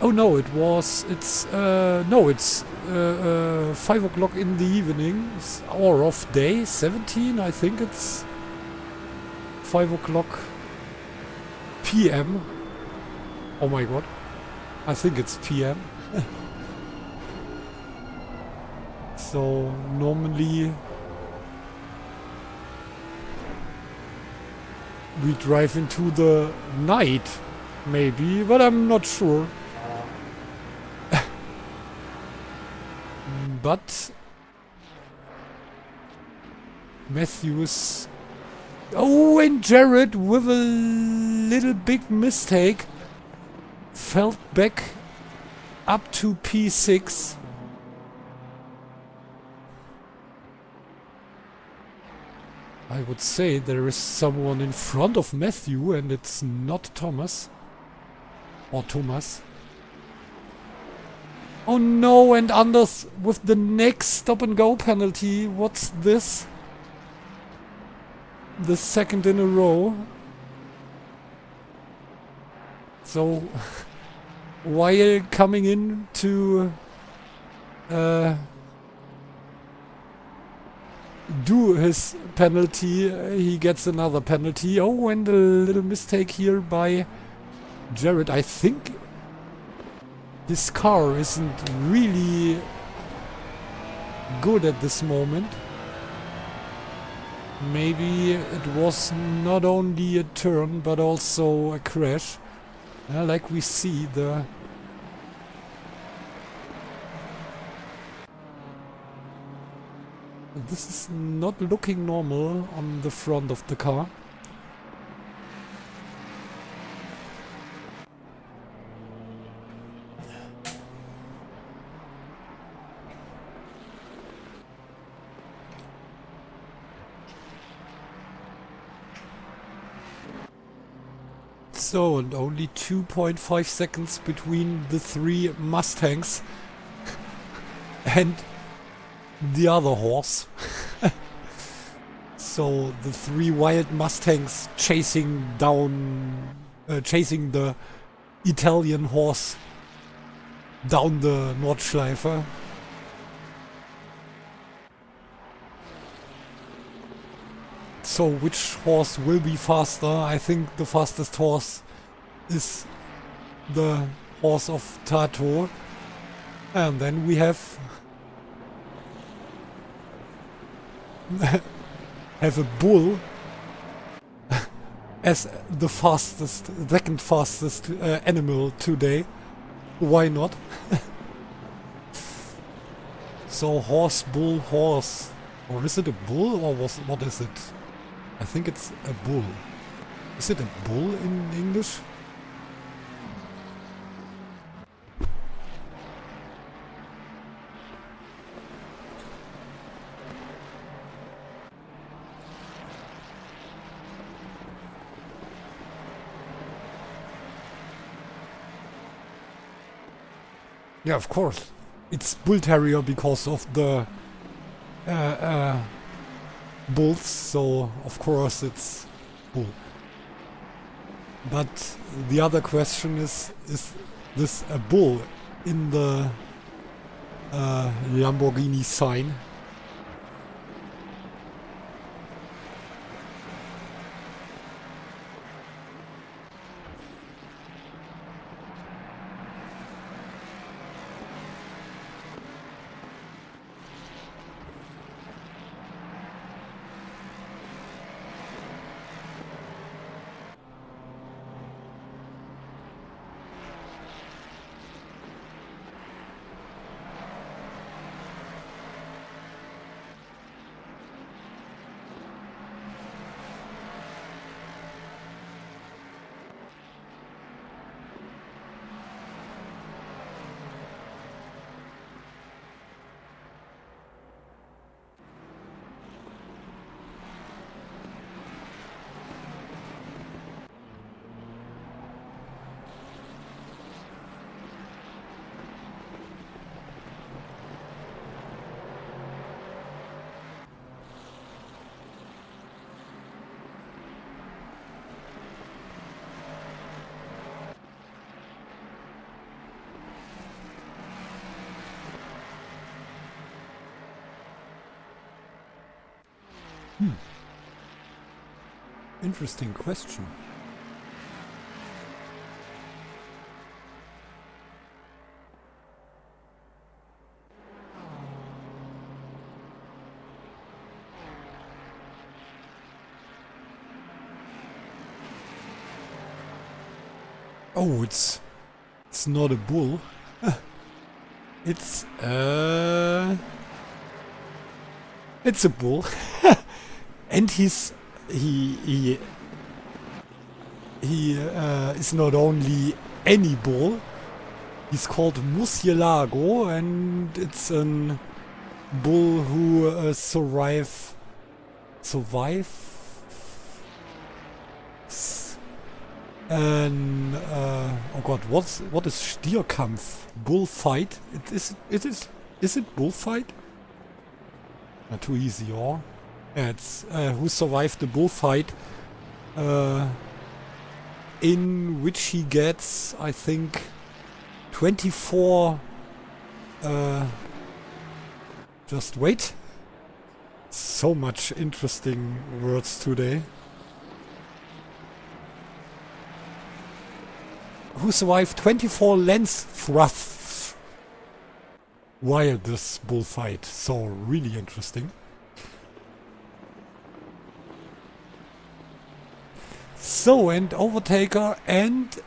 Oh no, it's 5 o'clock in the evening, or of day 17, I think it's 5 o'clock PM. Oh my god, I think it's PM. So normally we drive into the night, maybe, but I'm not sure. But Matthews... Oh, and Jared with a little big mistake fell back up to P6. I would say there is someone in front of Matthew and it's not Thomas. Or Thomas. Oh no, and Anders with the next stop and go penalty. What's this? The second in a row. So, while coming in to do his penalty, he gets another penalty. Oh, and a little mistake here by Jared. I think his car isn't really good at this moment. Maybe it was not only a turn but also a crash. Like we see the... This is not looking normal on the front of the car. So, and only 2.5 seconds between the three Mustangs and the other horse. So the three wild Mustangs chasing down, chasing the Italian horse down the Nordschleife. So which horse will be faster? I think the fastest horse is the horse of Tato. And then we have a bull as the fastest, second fastest animal today. Why not? So horse, bull, horse. Or is it a bull or what is it? I think it's a bull. Is it a bull in English? Yeah, of course. It's Bull Terrier because of the bulls, so of course it's bull. But the other question is this a bull in the Lamborghini sign? Interesting question. Oh, it's not a bull. It's a bull. And he is not only any bull. He's called Murcielago, and it's a bull who survives. And oh God, what is Stierkampf? Bullfight? Is it bullfight? Not too easy, or? Yeah, it's who survived the bullfight, in which he gets, I think, 24. Just wait. So much interesting words today. Who survived 24 lens thrusts while this bullfight. So really interesting. So, and Overtaker and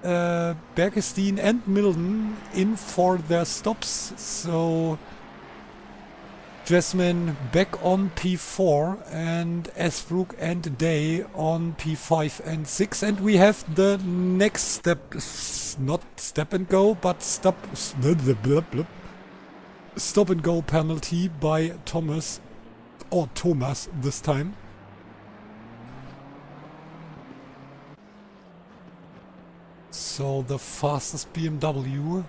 Bergestein and Milden in for their stops. So Jasmine back on P4 and Esbrook and Day on P5 and 6. And we have the next step, not step and go, but stop and go penalty by Thomas, or Thomas this time. So the fastest BMW.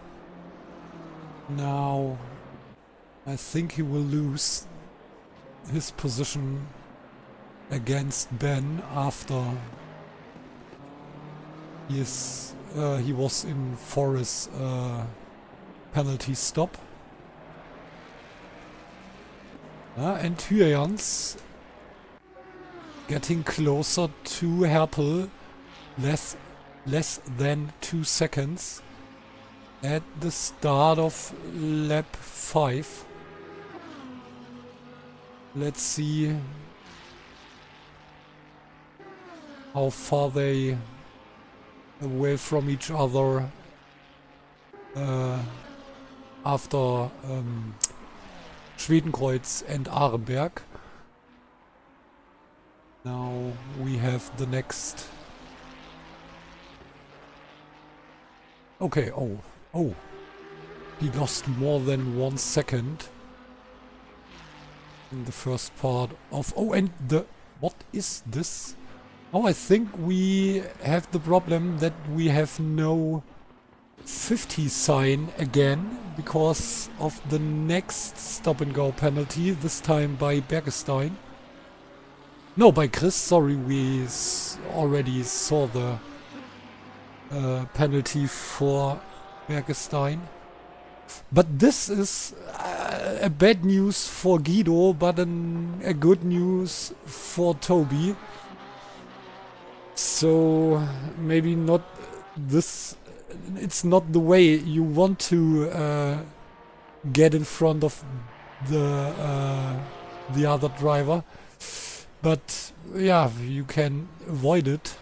Now I think he will lose his position against Ben after he was in for his penalty stop. And Hyans getting closer to Herpel, less than 2 seconds at the start of lap 5. Let's see how far they away from each other after Schwedenkreuz and Arenberg. Now we have the next. Okay, oh. He lost more than 1 second in the first part of... Oh, and what is this? Oh, I think we have the problem that we have no 50 sign again because of the next stop and go penalty, this time by Bergestein. No, by Chris, sorry, we already saw the penalty for Bergestein. But this is a bad news for Guido, but a good news for Toby. So maybe not this. It's not the way you want to get in front of the other driver. But yeah, you can avoid it.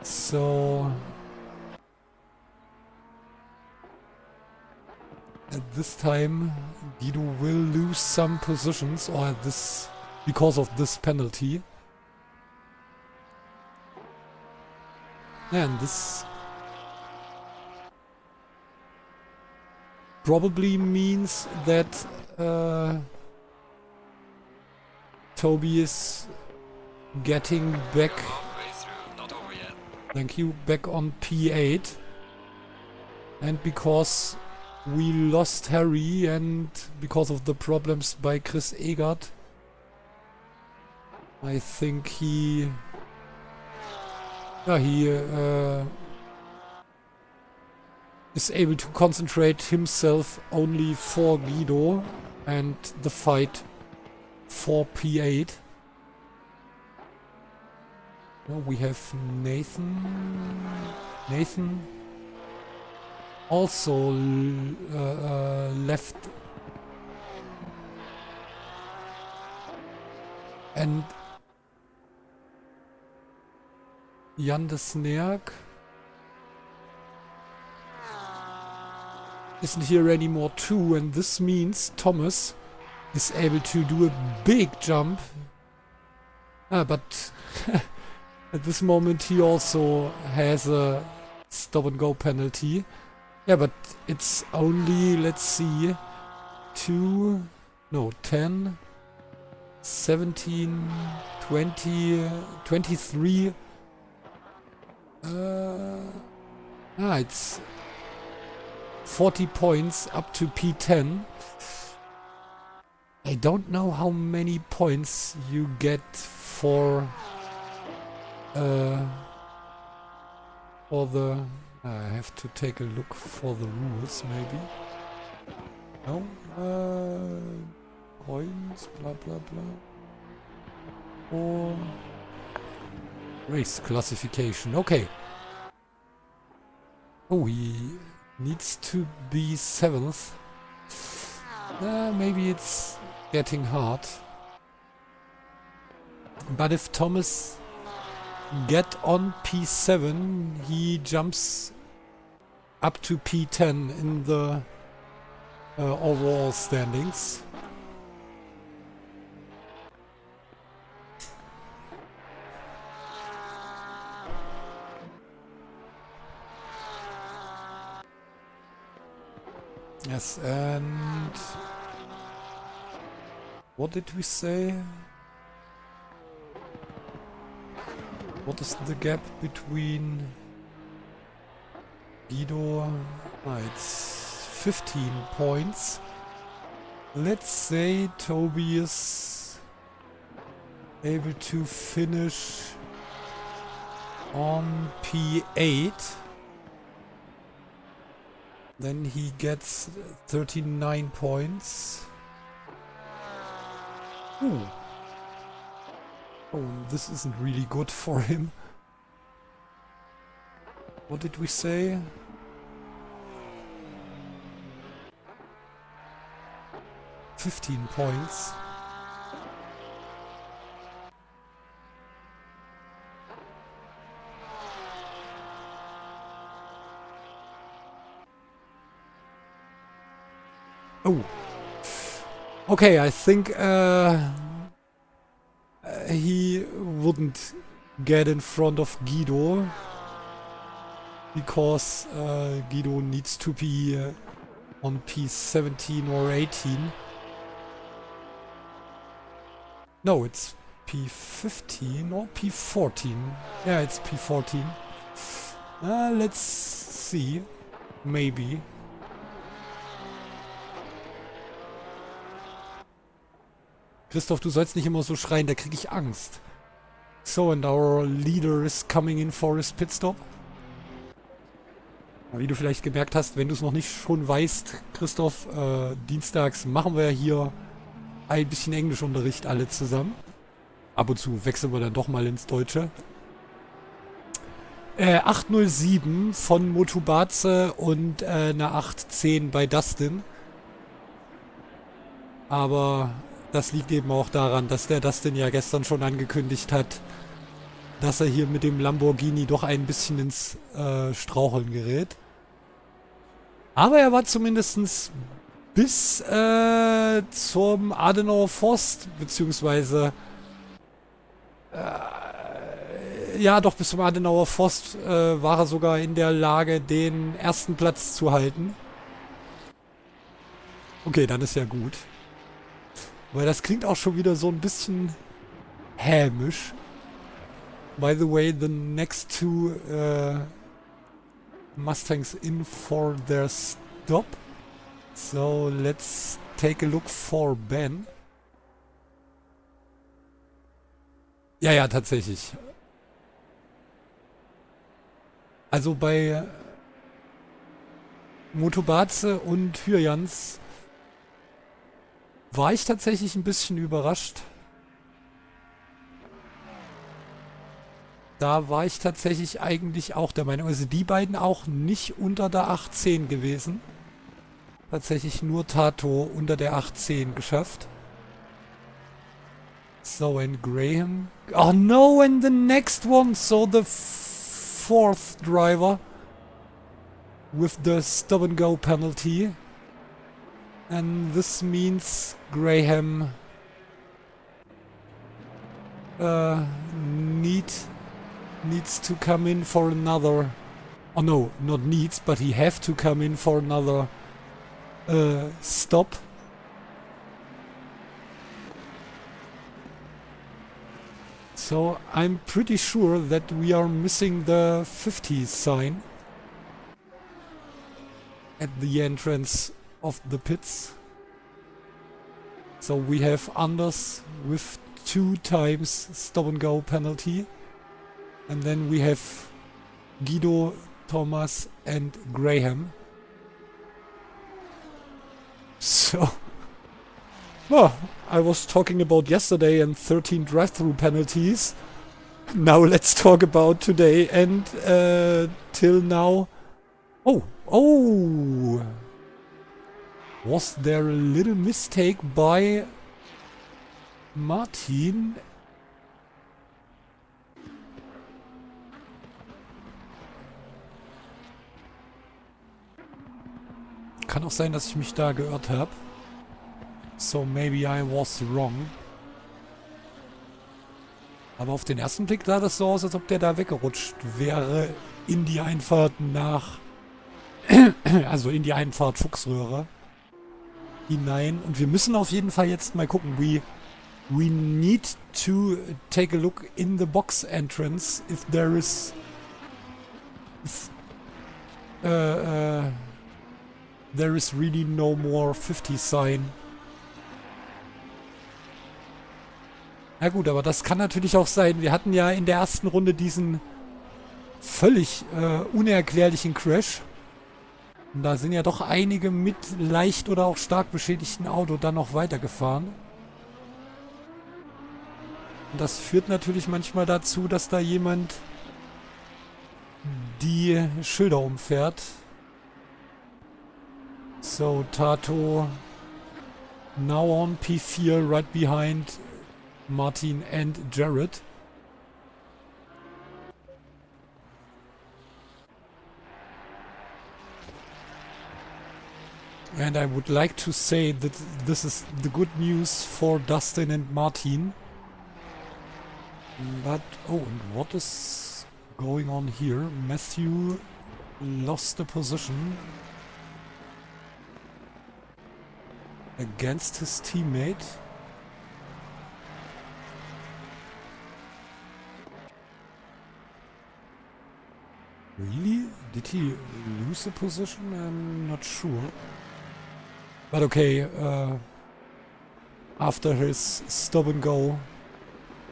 So at this time Guido will lose some positions, or this because of this penalty. And this probably means that Toby is getting back. Thank you, back on P8. And because we lost Harry and because of the problems by Chris Egert, I think he is able to concentrate himself only for Guido and the fight for P8. Now we have Nathan also left, and Jan de Sneerk isn't here anymore too, and this means Thomas is able to do a big jump. But at this moment he also has a stop and go penalty. Yeah, but it's only, let's see, 10, 17, 20, 23. It's 40 points up to P10. I don't know how many points you get for the... I have to take a look for the rules, maybe. No? Points, blah blah blah. Or... race classification, okay. Oh, he needs to be 7th. Maybe it's getting hard. But if Thomas get on P7, he jumps up to P10 in the overall standings. Yes, and what did we say? What is the gap between Guido? It's 15 points. Let's say Toby is able to finish on P8. Then he gets 39 points. Ooh. Oh, this isn't really good for him. What did we say? $15 points. Oh. Okay, I think he wouldn't get in front of Guido because Guido needs to be on P17 or 18. No, it's P15 or P14. Yeah, it's P14. Let's see. Maybe. Christoph, du sollst nicht immer so schreien, da krieg ich Angst. So, and our leader is coming in for his pit stop. Wie du vielleicht gemerkt hast, wenn du es noch nicht schon weißt, Christoph, dienstags machen wir hier ein bisschen Englischunterricht alle zusammen. Ab und zu wechseln wir dann doch mal ins Deutsche. 807 von Motubaze und eine 810 bei Dustin. Aber das liegt eben auch daran, dass der Dustin ja gestern schon angekündigt hat, dass er hier mit dem Lamborghini doch ein bisschen ins Straucheln gerät. Aber er war zumindest bis zum Adenauer Forst, beziehungsweise ja doch, bis zum Adenauer Forst war er sogar in der Lage, den ersten Platz zu halten. Okay, dann ist ja gut. Weil das klingt auch schon wieder so ein bisschen hämisch. By the way, the next two Mustangs in for their stop. So let's take a look for Ben. Ja, ja, tatsächlich. Also bei Motobaze und Hyjans war ich tatsächlich ein bisschen überrascht. Da war ich tatsächlich eigentlich auch der Meinung, also die beiden auch nicht unter der 810 gewesen. Tatsächlich nur Tato unter der 810 geschafft. So, and Graham... Oh no, and the next one, so the fourth driver. with the stop and go penalty. And this means Graham needs to come in for another. Oh no, not needs, but he have to come in for another stop. So I'm pretty sure that we are missing the 50 sign at the entrance of the pits. So we have Anders with 2 times stop and go penalty. And then we have Guido, Thomas and Graham. So, well, I was talking about yesterday and 13 drive-through penalties. Now let's talk about today and till now. Oh! Was there a little mistake by Martin? Kann auch sein, dass ich mich da geirrt habe. So maybe I was wrong. Aber auf den ersten Blick sah das so aus, als ob der da weggerutscht wäre in die Einfahrt nach... also in die Einfahrt Fuchsröhre hinein. Und wir müssen auf jeden Fall jetzt mal gucken. We need to take a look in the box entrance if there is... there is really no more 50 sign. Na gut, aber das kann natürlich auch sein. Wir hatten ja in der ersten Runde diesen völlig unerklärlichen Crash. Und da sind ja doch einige mit leicht oder auch stark beschädigten Auto dann noch weitergefahren. Und das führt natürlich manchmal dazu, dass da jemand die Schilder umfährt. So, Tato now on P4 right behind Martin and Jared. And I would like to say that this is the good news for Dustin and Martin. But, oh, and what is going on here? Matthew lost the position against his teammate. Really? Did he lose a position? I'm not sure. But okay, after his stop and go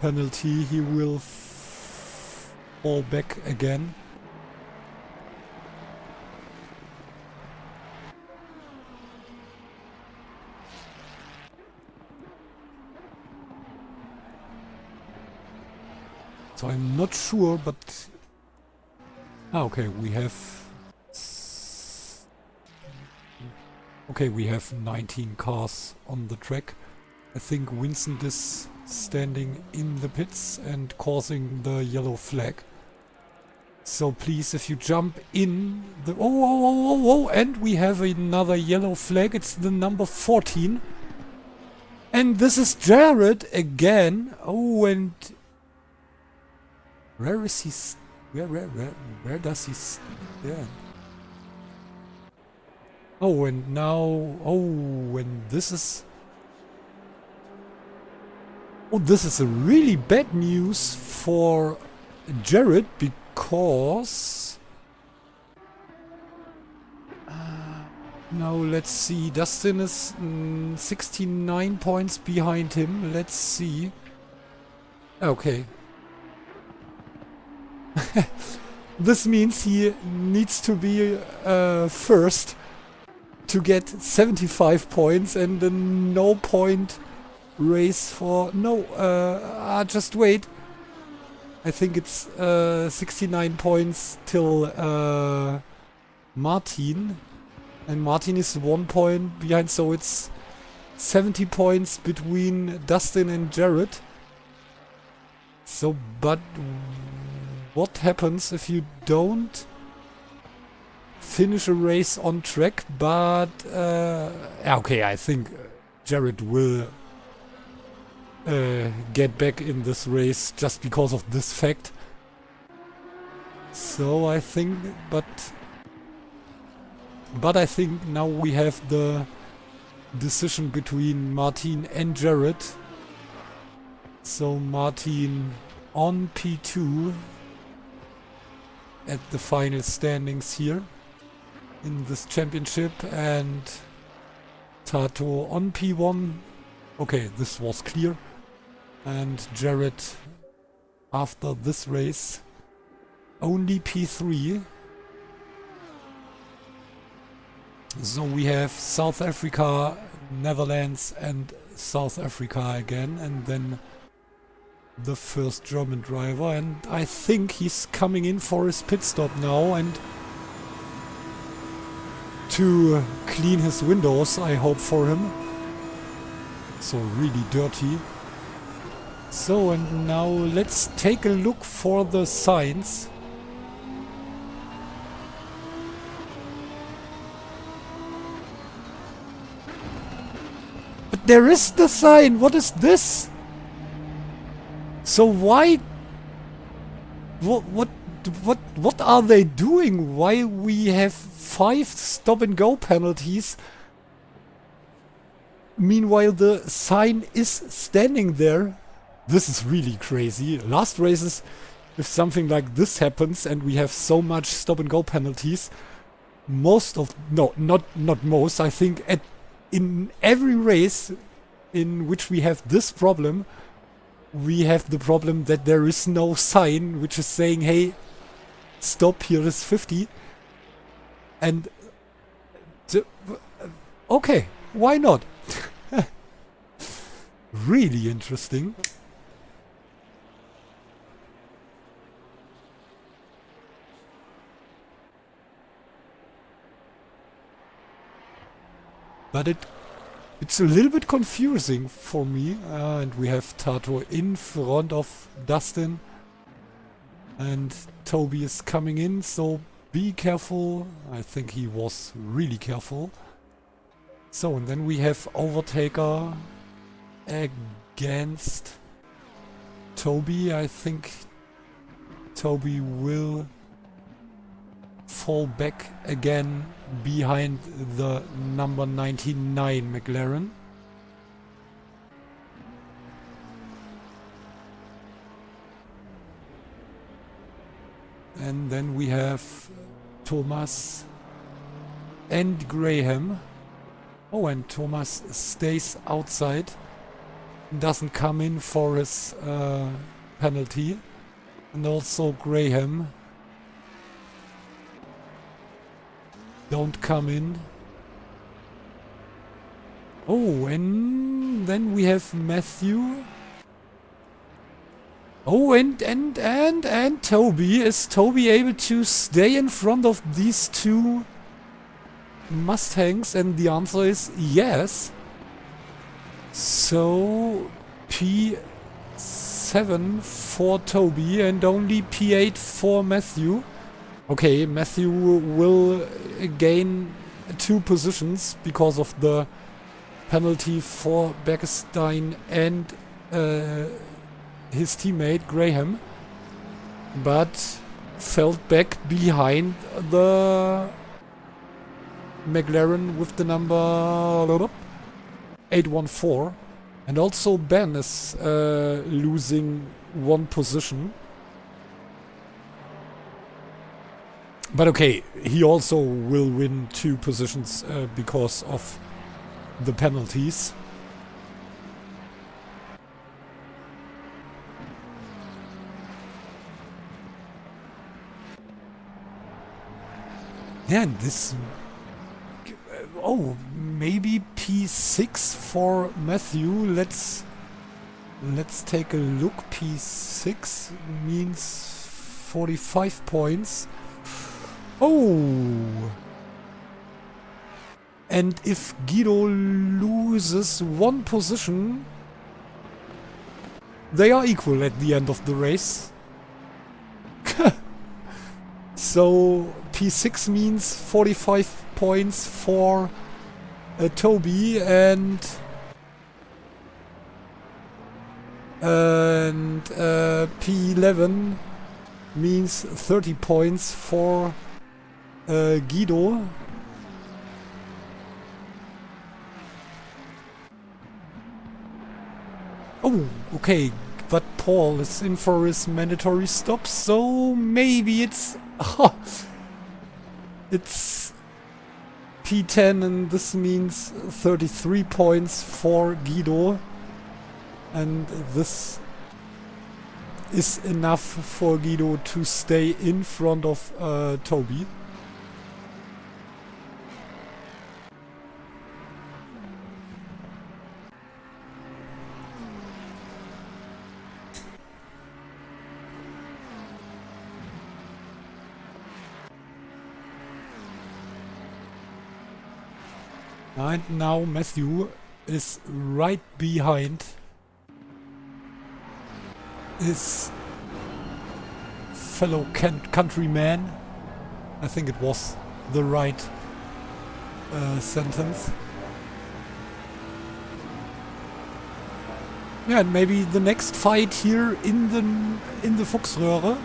penalty, he will fall back again. So I'm not sure, but... okay, we have... okay, we have 19 cars on the track. I think Vincent is standing in the pits and causing the yellow flag. So please, if you jump in the... oh, and we have another yellow flag. It's the number 14. And this is Jared again. Oh, and... where is he... where does he stand? Oh, and now... oh, and this is... oh, this is a really bad news for Jared, because... now let's see. Dustin is 69 points behind him. Let's see. Okay. This means he needs to be first to get 75 points and a no point race for... no, just wait. I think it's 69 points till Martin. And Martin is 1 point behind, so it's 70 points between Dustin and Jared. So, but... what happens if you don't finish a race on track, but okay, I think Jared will get back in this race just because of this fact. So I think, but I think now we have the decision between Martin and Jared. So Martin on P2 at the final standings here in this championship, and Tato on P1. Okay, this was clear. And Jared after this race only P3. So we have South Africa, Netherlands and South Africa again, and then the first German driver, and I think he's coming in for his pit stop now and to clean his windows, I hope for him. So really dirty. So, and now let's take a look for the signs. But there is the sign! What is this? So why... What are they doing? Why we have 5 stop-and-go penalties? Meanwhile the sign is standing there. This is really crazy. Last races, if something like this happens and we have so much stop-and-go penalties, most of... No, not most. I think in every race in which we have this problem, we have the problem that there is no sign which is saying, hey, stop, here is 50. And okay, why not? Really interesting. But it's a little bit confusing for me, and we have Tato in front of Dustin, and Toby is coming in, so be careful. I think he was really careful. So, and then we have Overtaker against Toby. I think Toby will fall back again behind the number 99 McLaren. And then we have Thomas and Graham. Oh, and Thomas stays outside, doesn't come in for his penalty. And also Graham don't come in. Oh, and then we have Matthew. Oh, and Toby. Is Toby able to stay in front of these two Mustangs? And the answer is yes. So P7 for Toby and only P8 for Matthew. Okay, Matthew will gain 2 positions because of the penalty for Beckstein and his teammate Graham, but fell back behind the McLaren with the number 814, and also Ben is losing 1 position. But okay, he also will win 2 positions because of the penalties. Yeah, and this... oh, maybe P6 for Matthew. Let's take a look. P6 means 45 points. Oh! And if Guido loses 1 position, they are equal at the end of the race. So P6 means 45 points for Toby, and P11 means 30 points for Guido. Oh, okay, but Paul is in for his mandatory stop, so maybe it's... it's P10, and this means 33 points for Guido. And this is enough for Guido to stay in front of Toby. And now Matthew is right behind his fellow countryman. I think it was the right sentence. Yeah, and maybe the next fight here in the Fuchsröhre.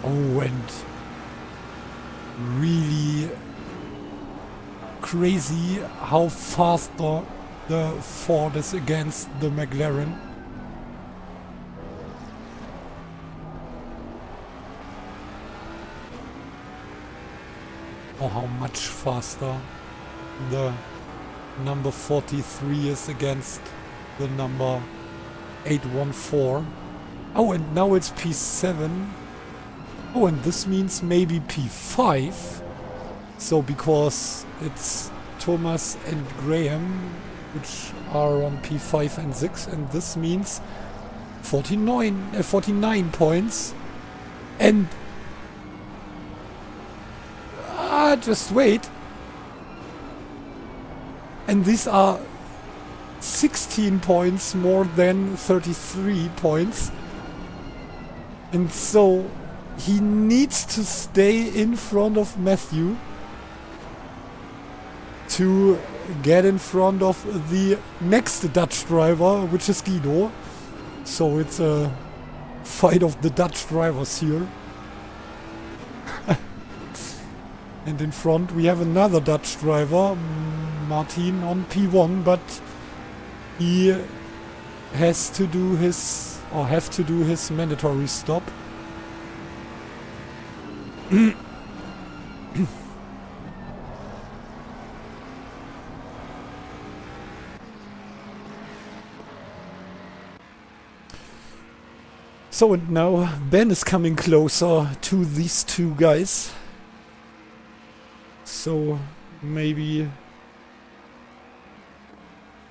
Oh, and really crazy how fast the Ford is against the McLaren. Oh, how much faster the number 43 is against the number 814. Oh, and now it's P7. Oh, and this means maybe P5. So because it's Thomas and Graham which are on P5 and 6, and this means 49 points. And just wait. And these are 16 points more than 33 points. And so he needs to stay in front of Matthew to get in front of the next Dutch driver, which is Guido. So it's a fight of the Dutch drivers here. And in front we have another Dutch driver, Martin, on P1, but he has to do his, or have to do his mandatory stop. So, and now Ben is coming closer to these two guys. So maybe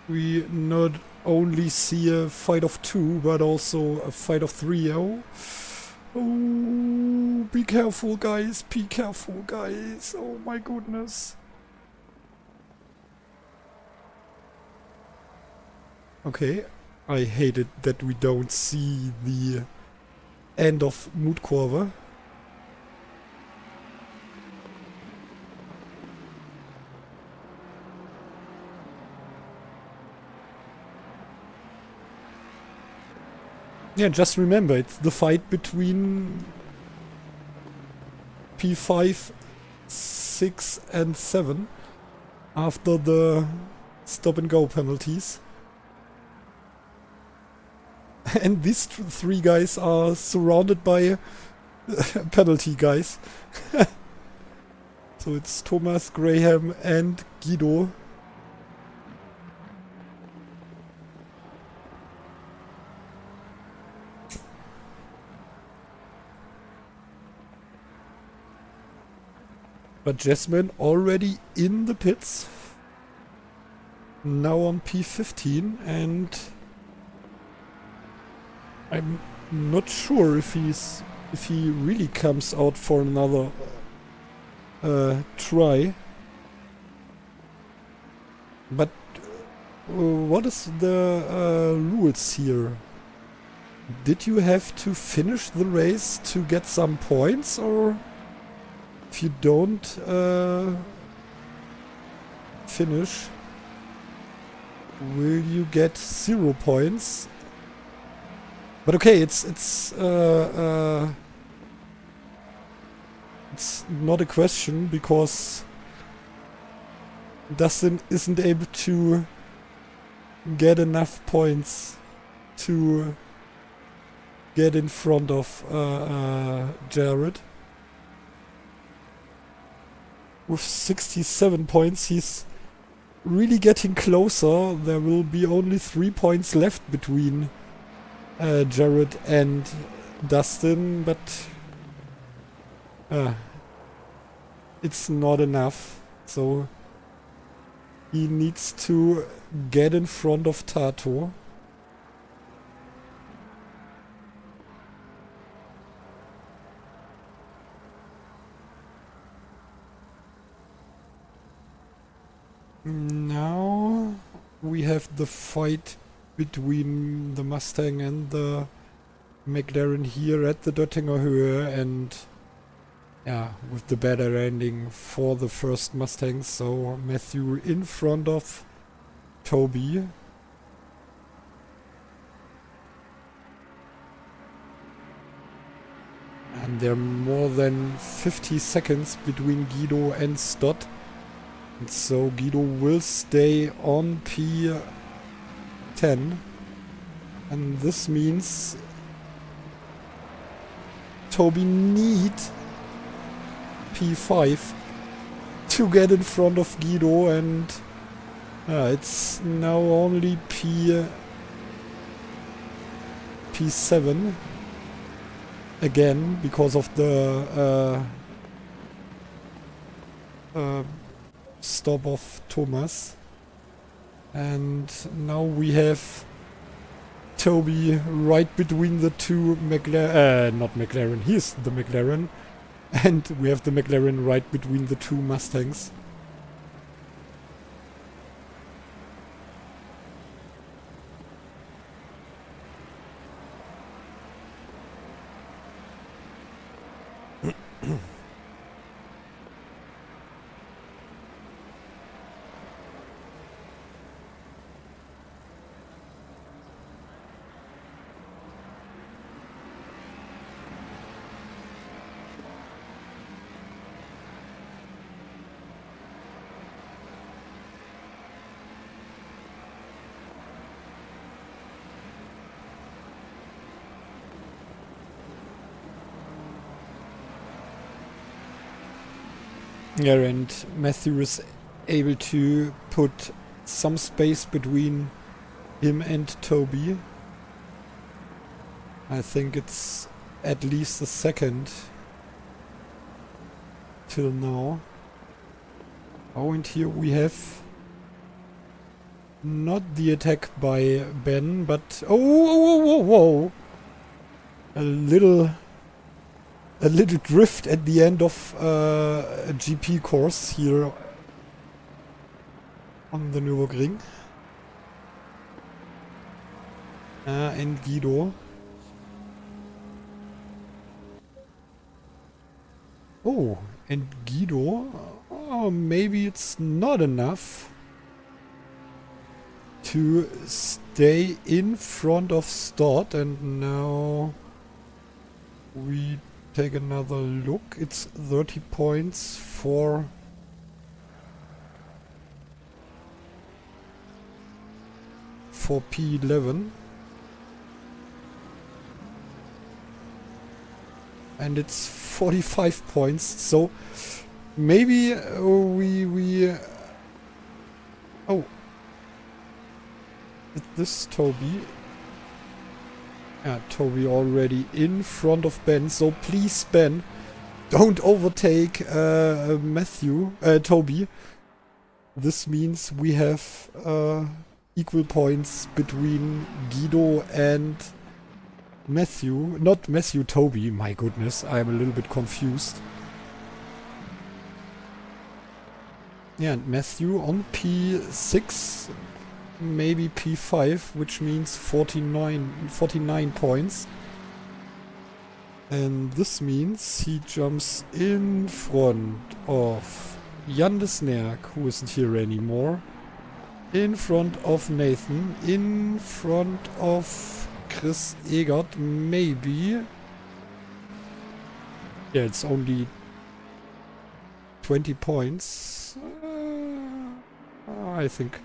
we not only see a fight of two, but also a fight of three. Oh, be careful, guys. Be careful, guys. Oh my goodness. Okay, I hate it that we don't see the end of Mootkurve. Yeah, just remember, it's the fight between P5, 6 and 7 after the stop and go penalties. And these three guys are surrounded by penalty guys. So it's Thomas, Graham and Guido. But Jasmine already in the pits. Now on P15, and I'm not sure if he really comes out for another try. But what is the rules here? Did you have to finish the race to get some points, or If you don't finish, will you get 0 points? But okay, it's not a question because Dustin isn't able to get enough points to get in front of Jared. With 67 points, he's really getting closer. There will be only 3 points left between Jared and Dustin, but it's not enough. So he needs to get in front of Tato. Now we have the fight between the Mustang and the McLaren here at the Döttinger Höhe, and yeah, with the better ending for the first Mustang. So Matthew in front of Toby. And there are more than 50 seconds between Guido and Stott. And so Guido will stay on P10. And this means Toby need P5 to get in front of Guido, and it's now only P7 again because of the stop of Thomas. And now we have Toby right between the two not McLaren, he's the McLaren. And we have the McLaren right between the two Mustangs. Yeah, and Matthew is able to put some space between him and Toby. I think it's at least a second till now. Oh, and here we have not the attack by Ben, but whoa. A little drift at the end of a GP course here on the Nürburgring. And Guido. Oh, and Guido. Oh, maybe it's not enough to stay in front of Stott, and now we take another look. It's 30 points for P11. And it's 45 points, so maybe we oh, is this Toby? Yeah, Toby already in front of Ben, so please Ben, don't overtake Toby. This means we have equal points between Guido and Matthew. Not Matthew, Toby, my goodness, I'm a little bit confused. Yeah, and Matthew on P6, maybe P5, which means 49 points. And this means he jumps in front of Jan de Snerk, who isn't here anymore. In front of Nathan. In front of Chris Egert, maybe. Yeah, it's only 20 points. I think.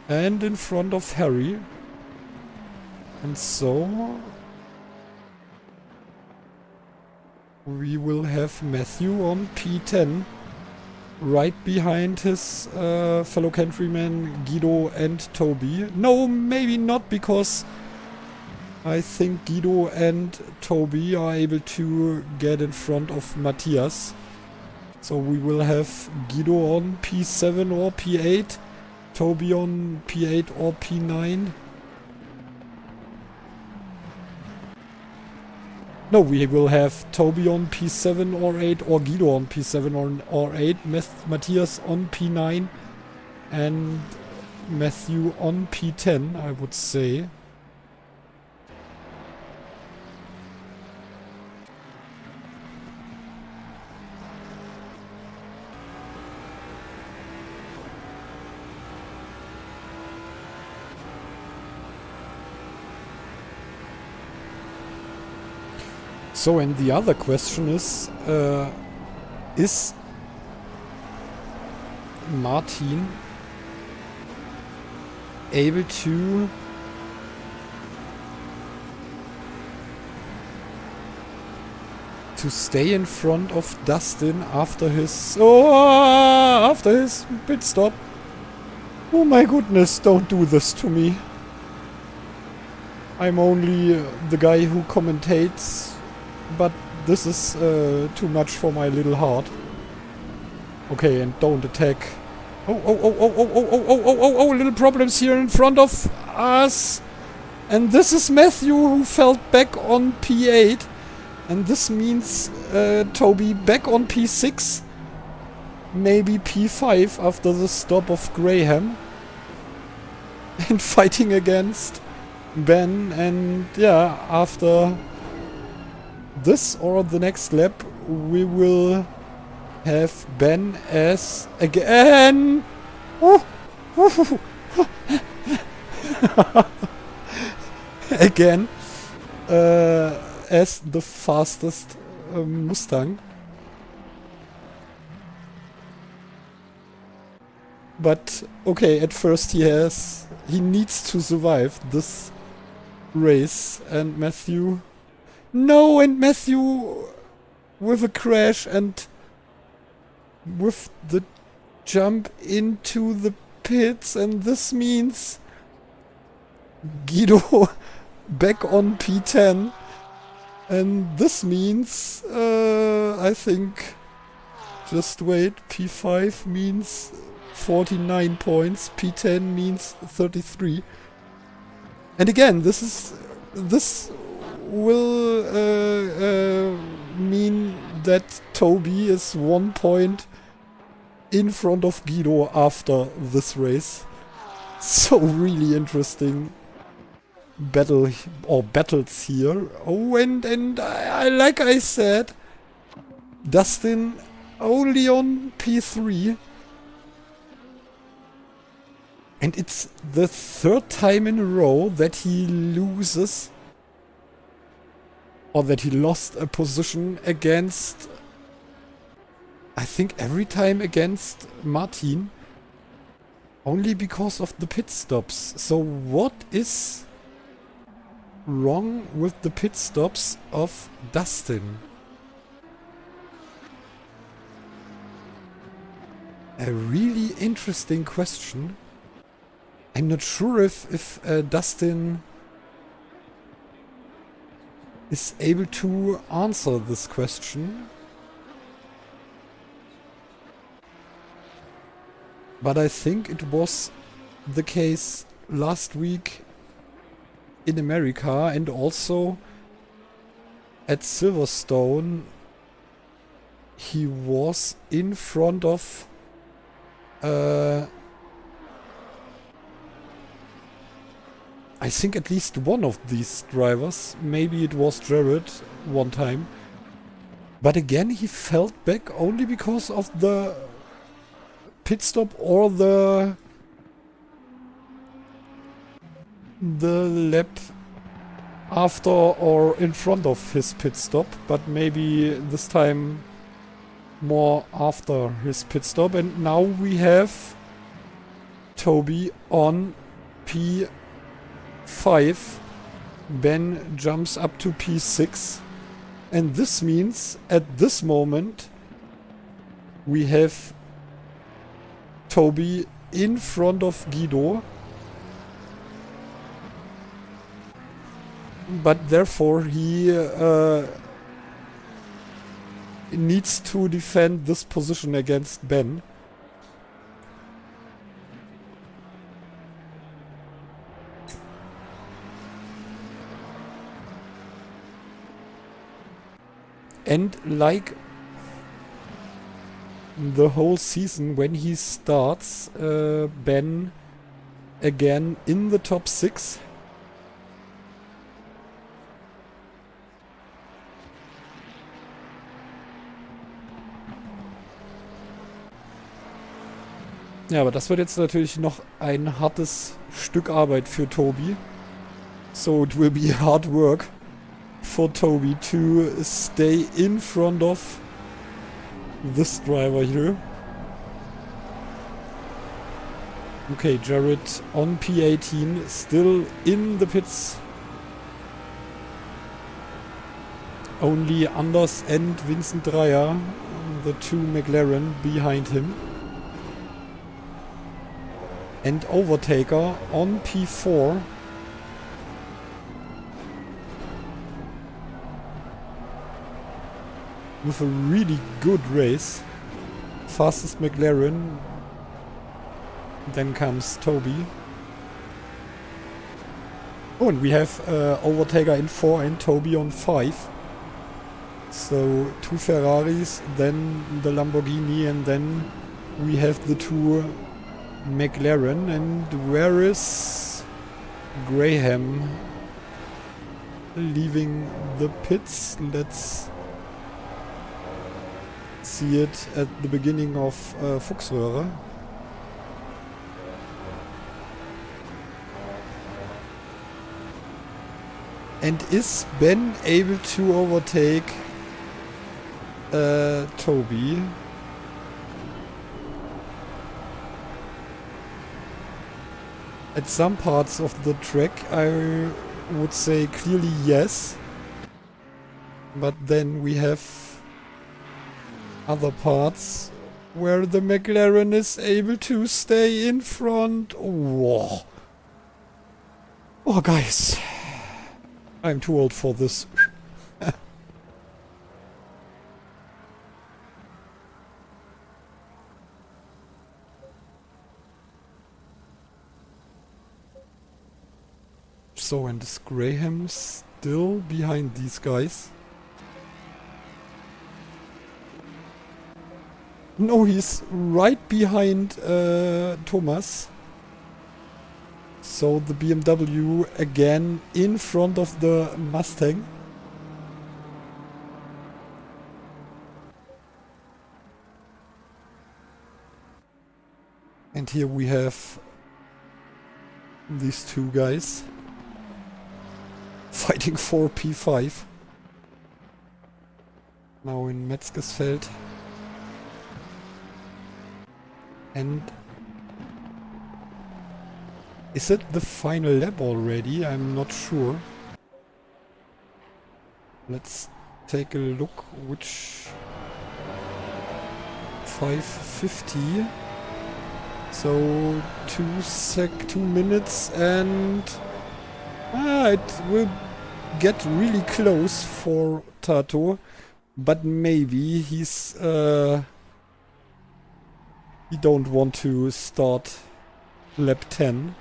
And in front of Harry. And so we will have Matthew on P10, right behind his fellow countrymen Guido and Toby. No, maybe not, because I think Guido and Toby are able to get in front of Matthias. So we will have Guido on P7 or P8, Toby on P8 or P9. No, we will have Toby on P7 or 8, or Guido on P7 or 8, Matthias on P9, and Matthew on P10, I would say. So, and the other question is Martin able to stay in front of Dustin after his pit stop? Oh my goodness, don't do this to me. I'm only the guy who commentates, but this is too much for my little heart. Okay, and don't attack. Oh, little problems here in front of us. And this is Matthew, who fell back on P8. And this means Toby back on P6. Maybe P5 after the stop of Graham. And fighting against Ben. And yeah, after this or the next lap, we will have Ben as again. Again, as the fastest Mustang. But okay, at first he needs to survive this race, and Matthew. No, and Matthew with a crash and with the jump into the pits, and this means Guido back on P10, and this means I think, just wait, P5 means 49 points, P10 means 33, and again this will mean that Toby is 1 point in front of Guido after this race. So really interesting battle or battles here. Oh, and I like I said, Dustin only on P3. And it's the third time in a row that he loses, or that he lost a position against, I think every time against Martin, only because of the pit stops. So what is wrong with the pit stops of Dustin? A really interesting question. I'm not sure if Dustin is able to answer this question. But I think it was the case last week in America, and also at Silverstone he was in front of I think at least one of these drivers, maybe it was Jared one time, but again he fell back only because of the pit stop or the lap after or in front of his pit stop, but maybe this time more after his pit stop. And now we have Toby on P5. Ben jumps up to P6. And this means at this moment we have Toby in front of Guido. But therefore he needs to defend this position against Ben. And like the whole season, when he starts, Ben again in the top 6. Ja, aber das wird jetzt natürlich noch ein hartes Stück Arbeit für Toby. So it will be hard work for Toby to stay in front of this driver here. Okay, Jared on P18, still in the pits. Only Anders and Vincent Dreyer, the two McLaren behind him. And Overtaker on P4. With a really good race. Fastest McLaren. Then comes Toby. Oh, and we have Overtaker in 4 and Toby on 5. So 2 Ferraris, then the Lamborghini, and then we have the 2 McLaren. And where is Graham leaving the pits? Let's see it at the beginning of Fuchsröhre. And is Ben able to overtake Toby? At some parts of the track I would say clearly yes. But then we have other parts where the McLaren is able to stay in front. Whoa. Oh, guys. I'm too old for this. So, and is Graham still behind these guys? No, he's right behind Thomas. So the BMW again in front of the Mustang. And here we have these two guys fighting for P5. Now in Metzgesfeld. And is it the final lap already? I'm not sure. Let's take a look which 5:50. So 2 minutes and it will get really close for Tato, but maybe he's he don't want to start lap 10.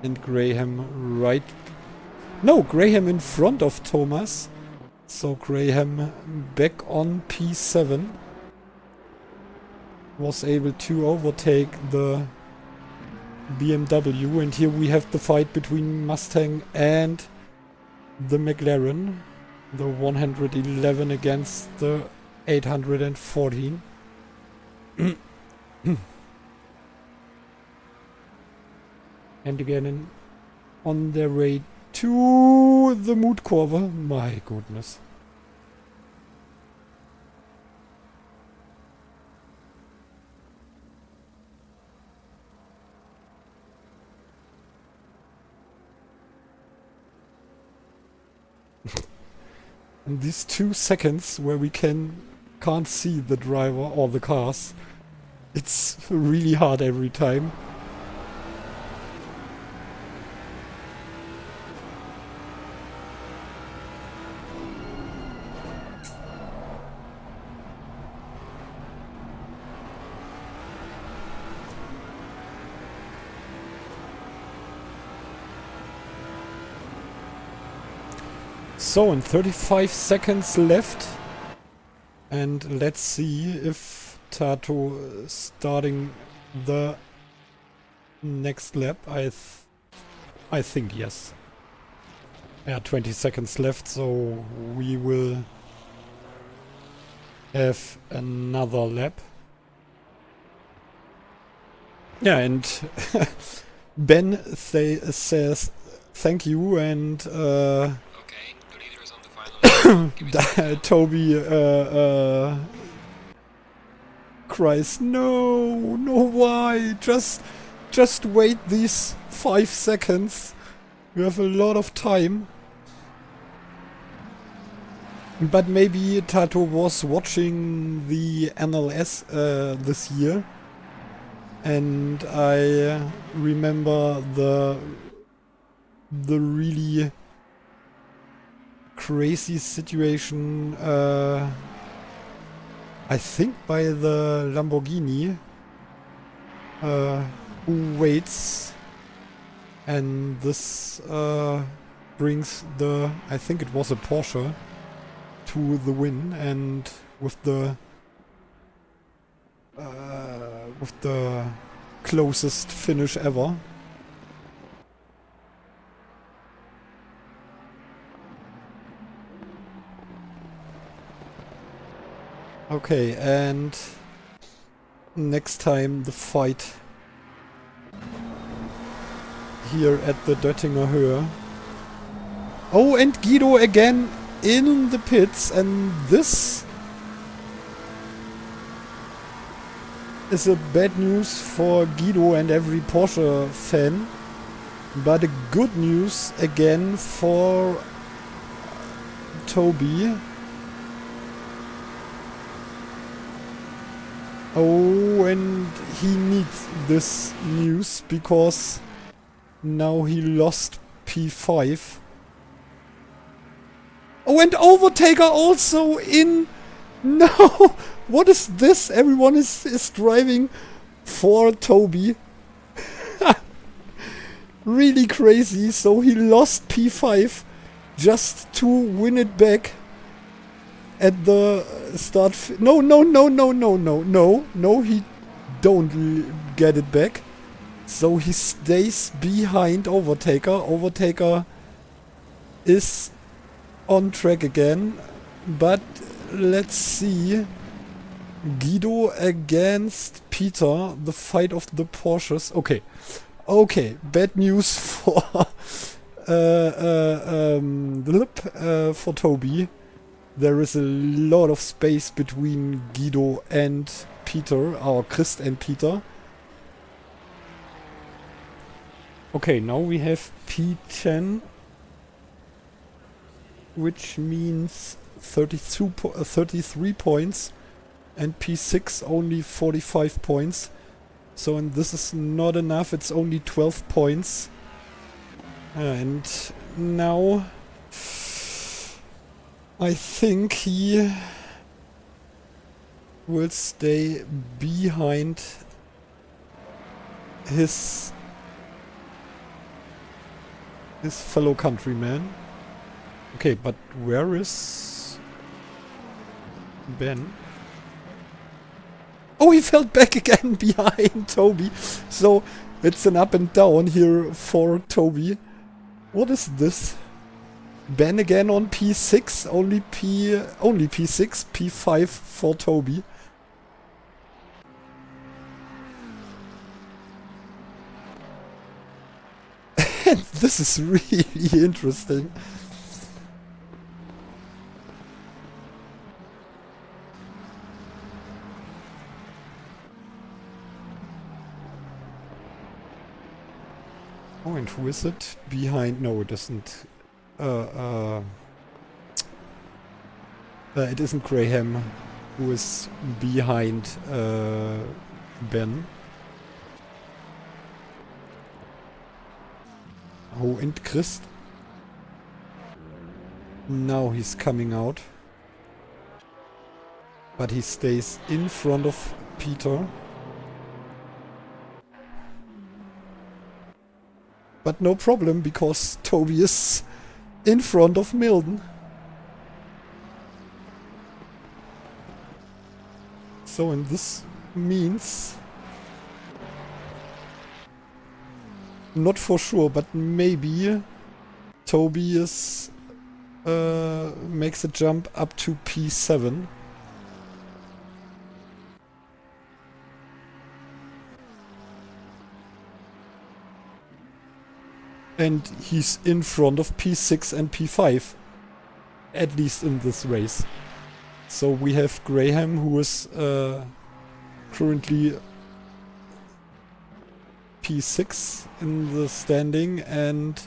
And Graham right No, Graham in front of Thomas. So Graham back on P7. Was able to overtake the BMW, and here we have the fight between Mustang and the McLaren. The 111 against the 814. And again on their way to the mood curve. My goodness. And these 2 seconds where we can't see the driver or the cars, it's really hard every time. So, in 35 seconds left, and let's see if Tato is starting the next lap. I think yes. Yeah, 20 seconds left, so we will have another lap. Yeah, and Ben says thank you, and Toby cries, no, why? Just wait these 5 seconds. We have a lot of time. But maybe Tato was watching the NLS this year, and I remember the really crazy situation, I think by the Lamborghini, who waits, and this brings the, I think it was a Porsche, to the win, and with the closest finish ever. Okay, and next time the fight here at the Döttinger Höhe. Oh, and Guido again in the pits, and this is a bad news for Guido and every Porsche fan, but a good news again for Toby. Oh, and he needs this news because now he lost P5. Oh, and Overtaker also in... No! What is this? Everyone is driving for Toby. Really crazy. So he lost P5 just to win it back at the start. No, he don't get it back. So he stays behind Overtaker. Overtaker is on track again, but let's see. Guido against Peter, the fight of the Porsches. Okay, bad news for for Toby. There is a lot of space between Guido and Peter, or Christ and Peter. Okay, now we have P10, which means 33 points, and P6 only 45 points. So, and this is not enough, it's only 12 points. And now I think he will stay behind his fellow countryman. Okay, but where is Ben? Oh, he fell back again behind Toby. So it's an up and down here for Toby. What is this? Ben again on P6, only P6, P5 for Toby. And this is really interesting. Oh, and who is it? Behind? No, it isn't. It isn't Graham who is behind Ben. Oh, and Christ. Now he's coming out. But he stays in front of Peter. But no problem, because Toby is in front of Milden. So, and this means... Not for sure, but maybe Toby is... makes a jump up to P7. And he's in front of P6 and P5. At least in this race. So we have Graham, who is currently P6 in the standing, and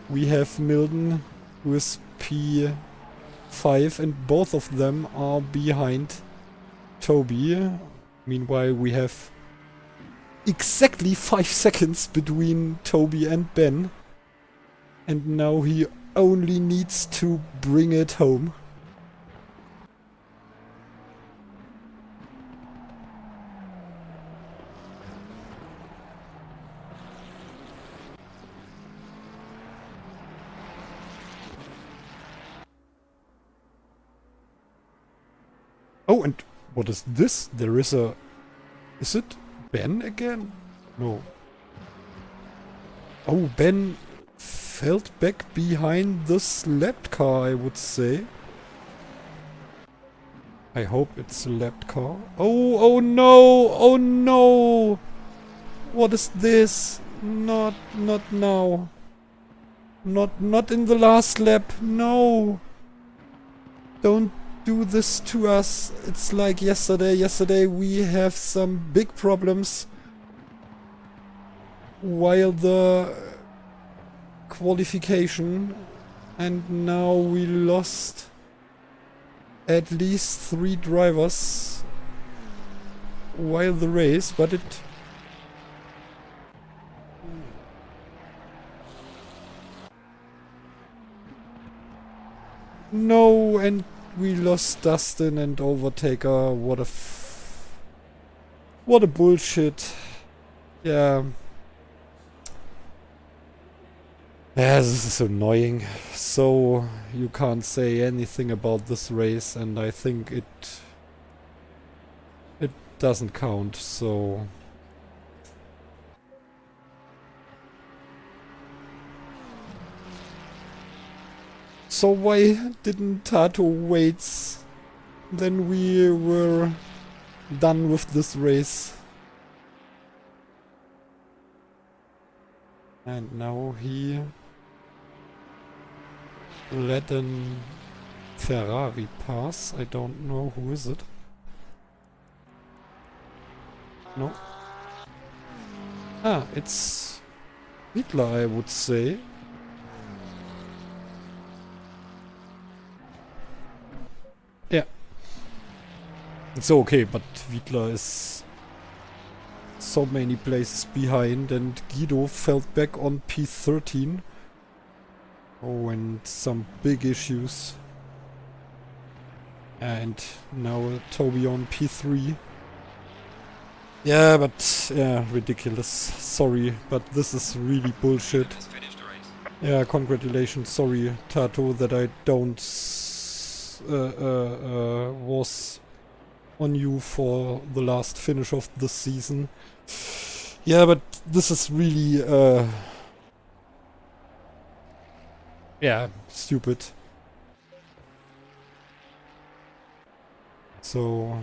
we have Milden, who is P5, and both of them are behind Toby. Meanwhile, we have exactly 5 seconds between Toby and Ben. And now he only needs to bring it home. Oh, and what is this? There is a... Is it Ben again? No. Oh, Ben fell back behind the slapped car, I would say. I hope it's a lapped car. Oh, oh no! Oh no! What is this? Not now. Not in the last lap. No! Don't do this to us. It's like yesterday. Yesterday we have some big problems while the qualification, and now we lost at least 3 drivers while the race, but it... No, and we lost Dustin and Overtaker. What a bullshit. Yeah. Yeah, this is annoying. So, you can't say anything about this race, and I think it doesn't count, so... So why didn't Tato wait? Then we were done with this race. And now he let an Ferrari pass. I don't know who is it. No. Ah, it's Hitler, I would say. Yeah. It's okay, but Wiedler is so many places behind, and Guido fell back on P13. Oh, and some big issues. And now Toby on P3. Yeah, but yeah, ridiculous. Sorry, but this is really bullshit. Has finished Yeah, congratulations. Sorry, Tato, that I don't was on you for the last finish of the season. Yeah, but this is really yeah, stupid. So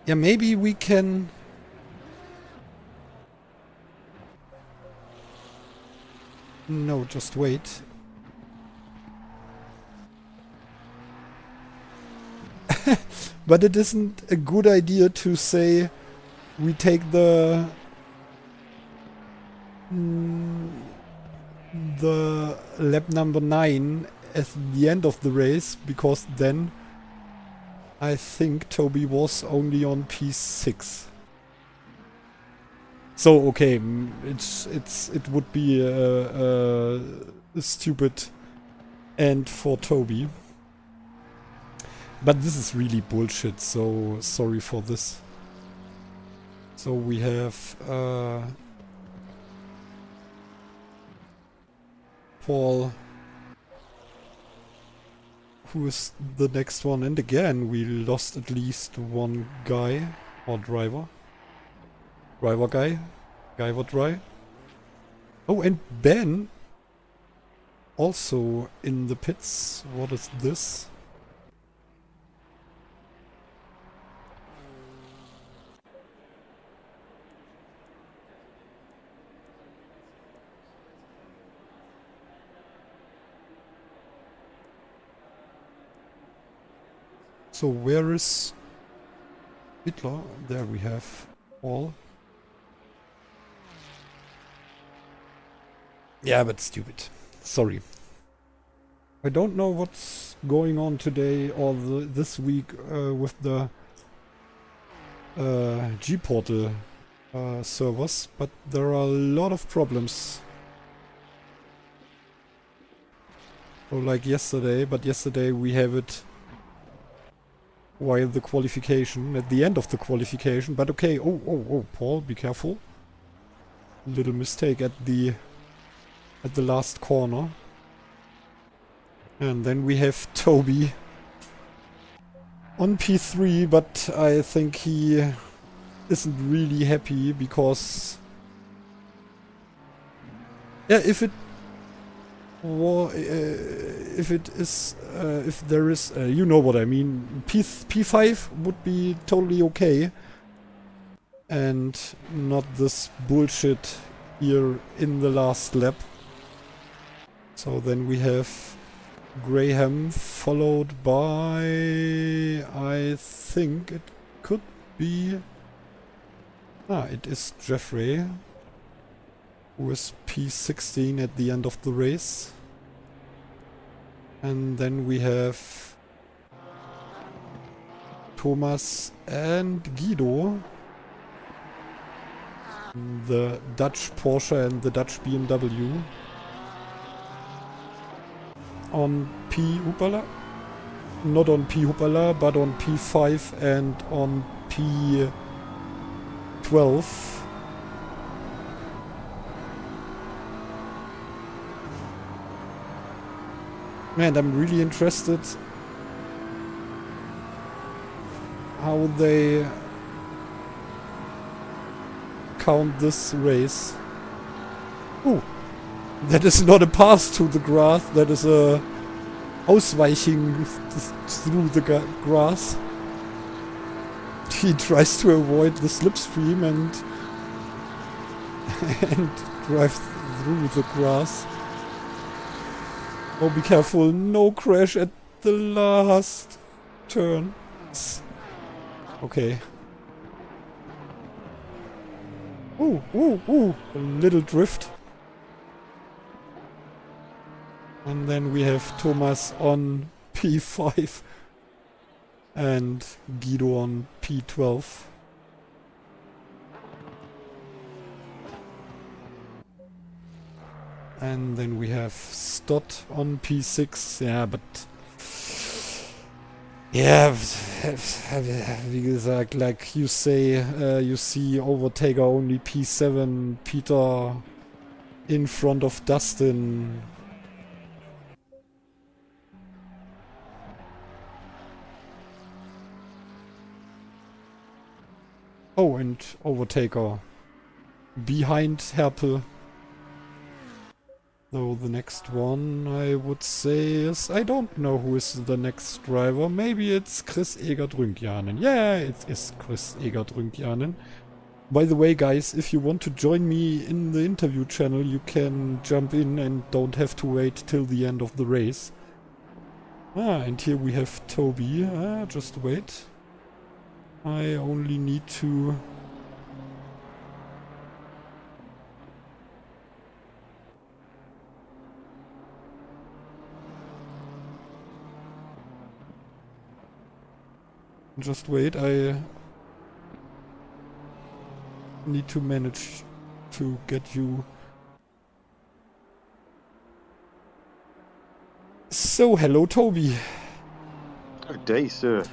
yeah, maybe we can. No, just wait. But it isn't a good idea to say we take the lap number 9 at the end of the race, because then I think Toby was only on P6. So okay, it would be a stupid end for Toby. But this is really bullshit, so sorry for this. So we have Paul, who is the next one, and again we lost at least one guy or driver. Driver guy. Guy what dry. Oh, and Ben also in the pits. What is this? So where is Hitler? There we have all. Yeah, but stupid. Sorry. I don't know what's going on today or this week with the G-Portal servers, but there are a lot of problems. So like yesterday, but yesterday we have it while the qualification, at the end of the qualification, but okay, oh, Paul, be careful. Little mistake at the last corner. And then we have Toby on P3, but I think he isn't really happy because yeah, if there is, you know what I mean, P5 would be totally okay, and not this bullshit here in the last lap. So then we have Graham, followed by, I think it could be, it is Jeffrey, who is P16 at the end of the race. And then we have Thomas and Guido, the Dutch Porsche and the Dutch BMW. On P Hoopala? Not on P Hoopala, but on P5 and on P12. Man, I'm really interested how they count this race. Oh, that is not a pass to the grass, that is a Ausweiching through the grass. He tries to avoid the slipstream and drive through the grass. Oh, be careful, no crash at the last turn. Okay. Ooh, a little drift. And then we have Thomas on P5 and Guido on P12. And then we have Stott on P6. Yeah, but Ja, wie gesagt, like you say, you see Overtaker only P7, Peter in front of Dustin. Oh, and Overtaker behind Herpel. So the next one I would say is, I don't know who is the next driver. Maybe it's Chris Egert-Rünkjanen. Yeah, it is Chris Egert-Rünkjanen. By the way, guys, if you want to join me in the interview channel, you can jump in and don't have to wait till the end of the race. Ah, and here we have Toby. Just wait. I only need to... Just wait, I need to manage to get you... So, hello Toby. Good day, sir.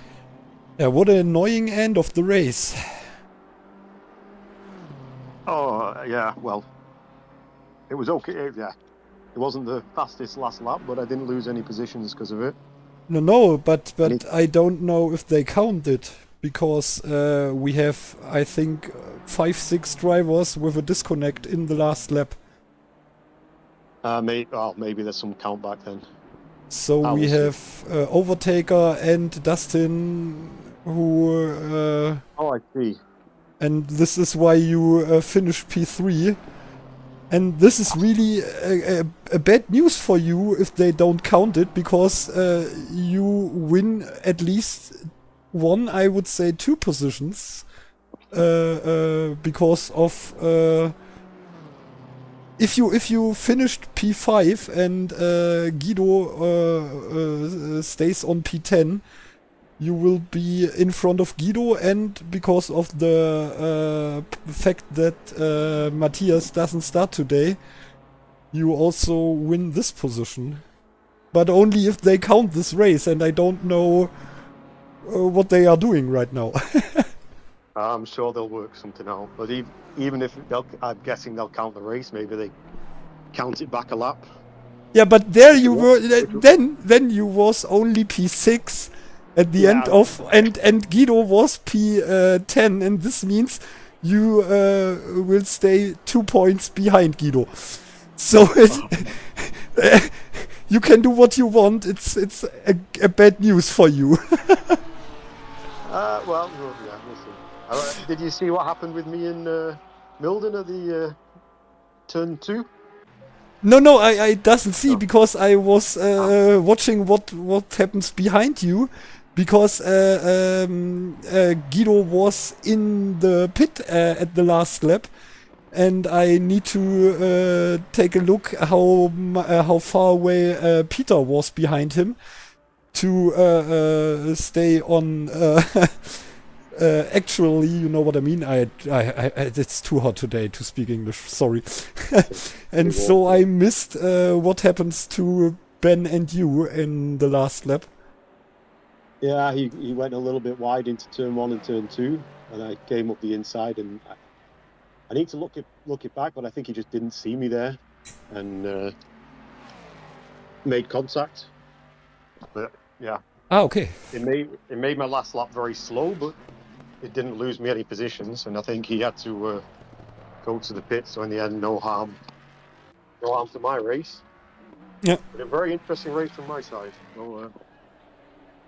Yeah, what an annoying end of the race. Oh, yeah, well, it was okay, yeah. It wasn't the fastest last lap, but I didn't lose any positions because of it. No, but I don't know if they count it. Because we have, I think, 5-6 drivers with a disconnect in the last lap. Maybe there's some count back then. So we we'll have Overtaker and Dustin, who... Oh, I see. and this is why you finished P3. And this is really a bad news for you if they don't count it, because you win at least one, I would say 2 positions, because of if you finished P5 and Guido stays on P10, you will be in front of Guido, and because of the fact that Matthias doesn't start today, you also win this position. But only if they count this race, and I don't know what they are doing right now. I'm sure they'll work something out. But even if I'm guessing they'll count the race, maybe they count it back a lap. Yeah, but there you were. Then you was only P6 at the end of, and Guido was P10, and this means you will stay 2 points behind Guido. So you can do what you want. It's a bad news for you. Well, yeah, we'll see. Did you see what happened with me in Milden at the turn 2? No, I doesn't see, because I was watching what happens behind you, because Guido was in the pit at the last lap, and I need to take a look how far away Peter was behind him to stay on. Actually, you know what I mean. It's too hot today to speak English. Sorry, and so I missed what happens to Ben and you in the last lap. Yeah, he went a little bit wide into turn 1 and turn 2, and I came up the inside, and I need to look it back, but I think he just didn't see me there, and made contact. But yeah. Okay. It made my last lap very slow, but it didn't lose me any positions, and I think he had to go to the pit. So in the end, no harm to my race. Yeah. But a very interesting race from my side.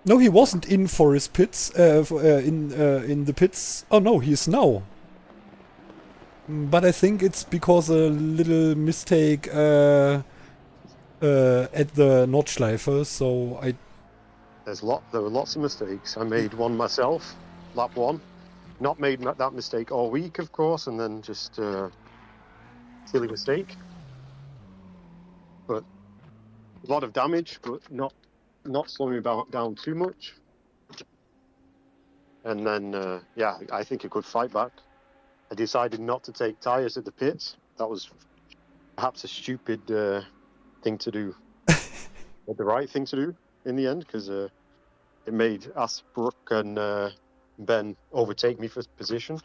No, he wasn't in for his pits. In the pits. Oh no, he is now. But I think it's because a little mistake at the Nordschleife. So there were lots of mistakes. I made one myself, lap 1. Not made that mistake all week, of course, and then just silly mistake. But a lot of damage, but not slowing me down too much. And then, yeah, I think a good fight back. I decided not to take tyres at the pits. That was perhaps a stupid thing to do, but the right thing to do in the end, because it made Asbrook and Ben overtake me for position.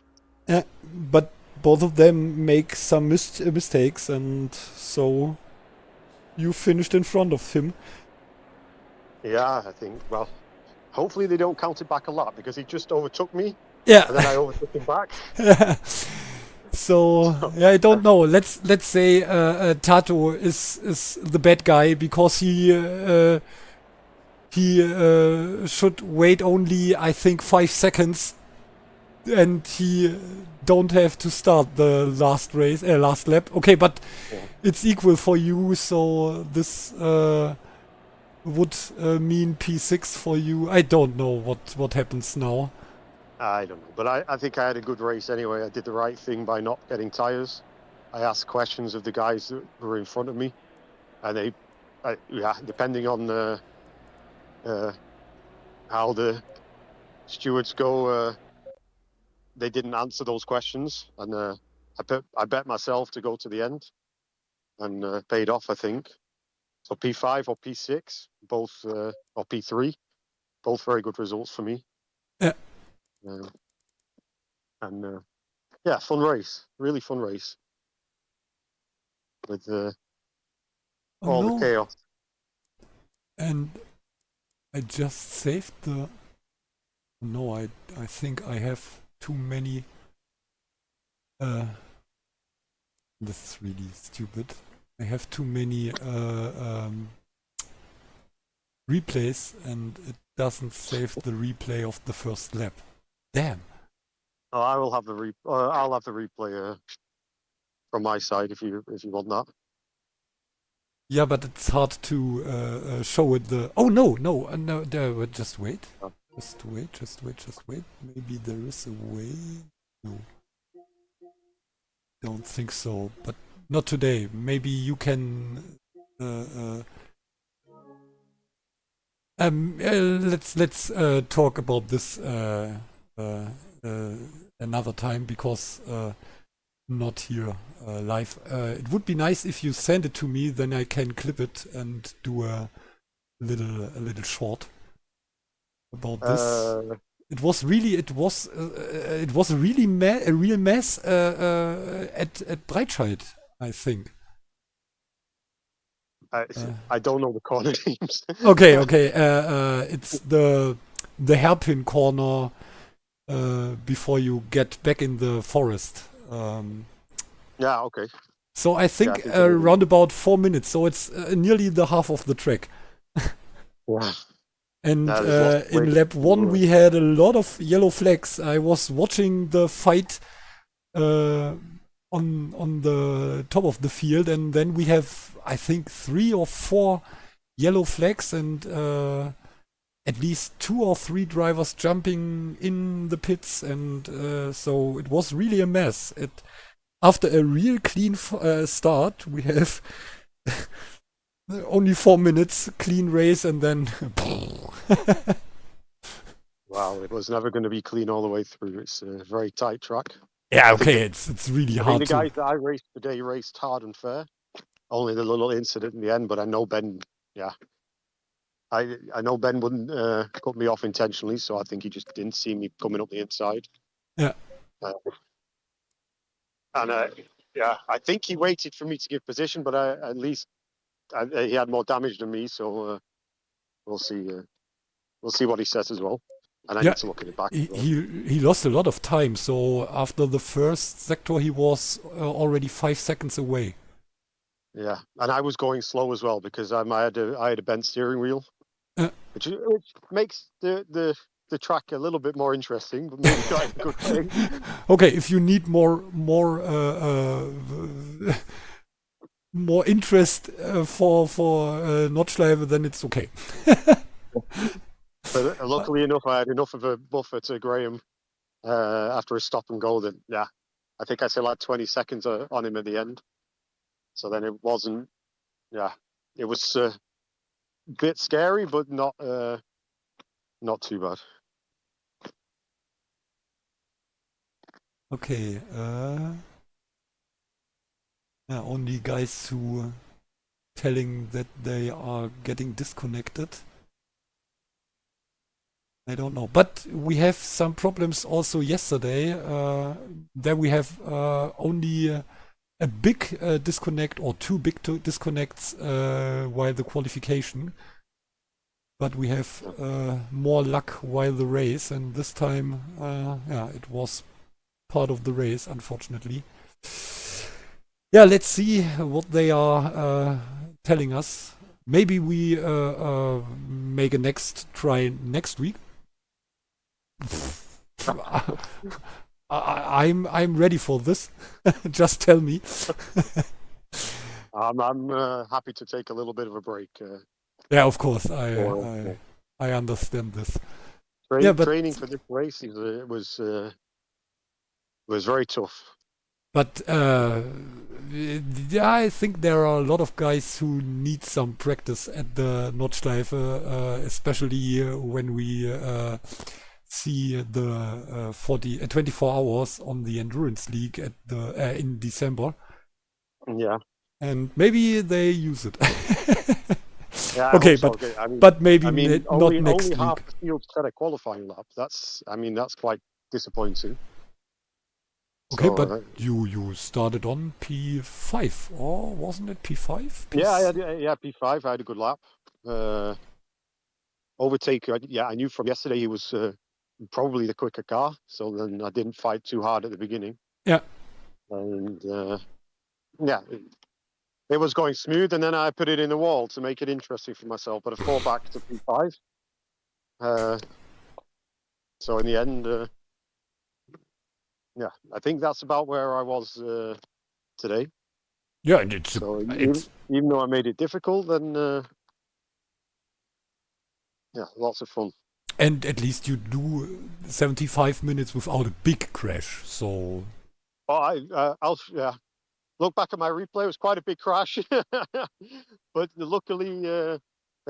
But both of them make some mistakes, and so you finished in front of him. Yeah, I think. Well, hopefully they don't count it back a lot because he just overtook me, Yeah. and then I overtook him back. So yeah, I don't know. Let's say Tato is the bad guy because he should wait only, I think, 5 seconds, and he don't have to start the last lap. Okay, but Yeah. it's equal for you, so this would mean P6 for you. I don't know what happens now. I don't know, but I think I had a good race anyway. I did the right thing by not getting tires. I asked questions of the guys that were in front of me, and depending on how the stewards go, they didn't answer those questions, and I bet myself to go to the end, and paid off, I think. So P5 or P6, both or P3, both very good results for me. Yeah. And yeah, fun race, really fun race with Oh all the no! chaos. And I just saved the. No, I think I have too many. This is really stupid. I have too many replays, and it doesn't save the replay of the first lap. Damn. Oh, I will have the I'll have the replay from my side if you want that. Yeah, but it's hard to show it. Oh no, no, no! Just wait. Oh. Just wait. Just wait. Just wait. Maybe there is a way. No, don't think so. But not today. Maybe you can. Let's talk about this another time because not here live. It would be nice if you send it to me, then I can clip it and do a little short about this. It was a real mess at Breitscheid, I think. I don't know the corner names. Okay. It's the hairpin corner before you get back in the forest. Yeah, okay. So I think, I think around about 4 minutes. So it's nearly the half of the track. Yeah. And there's lots of in ways lap to, 1 we had a lot of yellow flags. I was watching the fight on the top of the field, and then we have, I think, 3 or 4 yellow flags, and at least 2 or 3 drivers jumping in the pits, and so it was really a mess. After a real clean start, we have only 4 minutes clean race, and then wow, it was never going to be clean all the way through. It's a very tight track. yeah, I think okay, it's really I think hard the to. guys that I raced today raced hard and fair. Only the little incident in the end, but I know Ben. Yeah, I know Ben wouldn't cut me off intentionally, so I think he just didn't see me coming up the inside. Yeah. And yeah, I think he waited for me to give position, but at least he had more damage than me, so we'll see. We'll see what he says as well. And I Yeah, need to look at it back. he, As well. he lost a lot of time. So after the first sector, he was already 5 seconds away. Yeah, and I was going slow as well because I had a bent steering wheel, which makes the track a little bit more interesting, but maybe not in a good way. Okay, if you need more interest for Nordschleife, then it's okay. But luckily enough, I had enough of a buffer to Graham after a stop and go. That yeah, I think I still had 20 seconds on him at the end. So then it wasn't. Yeah, it was a bit scary, but not too bad. Okay. Yeah, only guys who telling that they are getting disconnected. I don't know. But we have some problems also yesterday. There we have only a big disconnect or two big disconnects while the qualification. But we have more luck while the race, and this time, yeah, it was part of the race, unfortunately. Yeah, let's see what they are telling us. Maybe we make a next try next week. I'm ready for this. Just tell me. I'm happy to take a little bit of a break. Yeah, of course. Or, I understand this. Yeah, but training for this race was very tough. But yeah, I think there are a lot of guys who need some practice at the Nordschleife, especially when we see the 24 hours on the Endurance League at the in December, Yeah. and maybe they use it. Yeah, I Okay, hope so. but Okay. maybe not only next only half week. the field set a qualifying lap. That's quite disappointing. Okay, So but you started on P5, or wasn't it P5? yeah, P5. I had a good lap. Overtake. I knew from yesterday he was probably the quicker car. So then I didn't fight too hard at the beginning. Yeah. And yeah, it was going smooth, and then I put it in the wall to make it interesting for myself. But I fought back to P5. So in the end, yeah, I think that's about where I was today. Yeah, and it's even though I made it difficult, then yeah, lots of fun. and at least you do 75 minutes without a big crash. So I'll look back at my replay. It was quite a big crash, but luckily the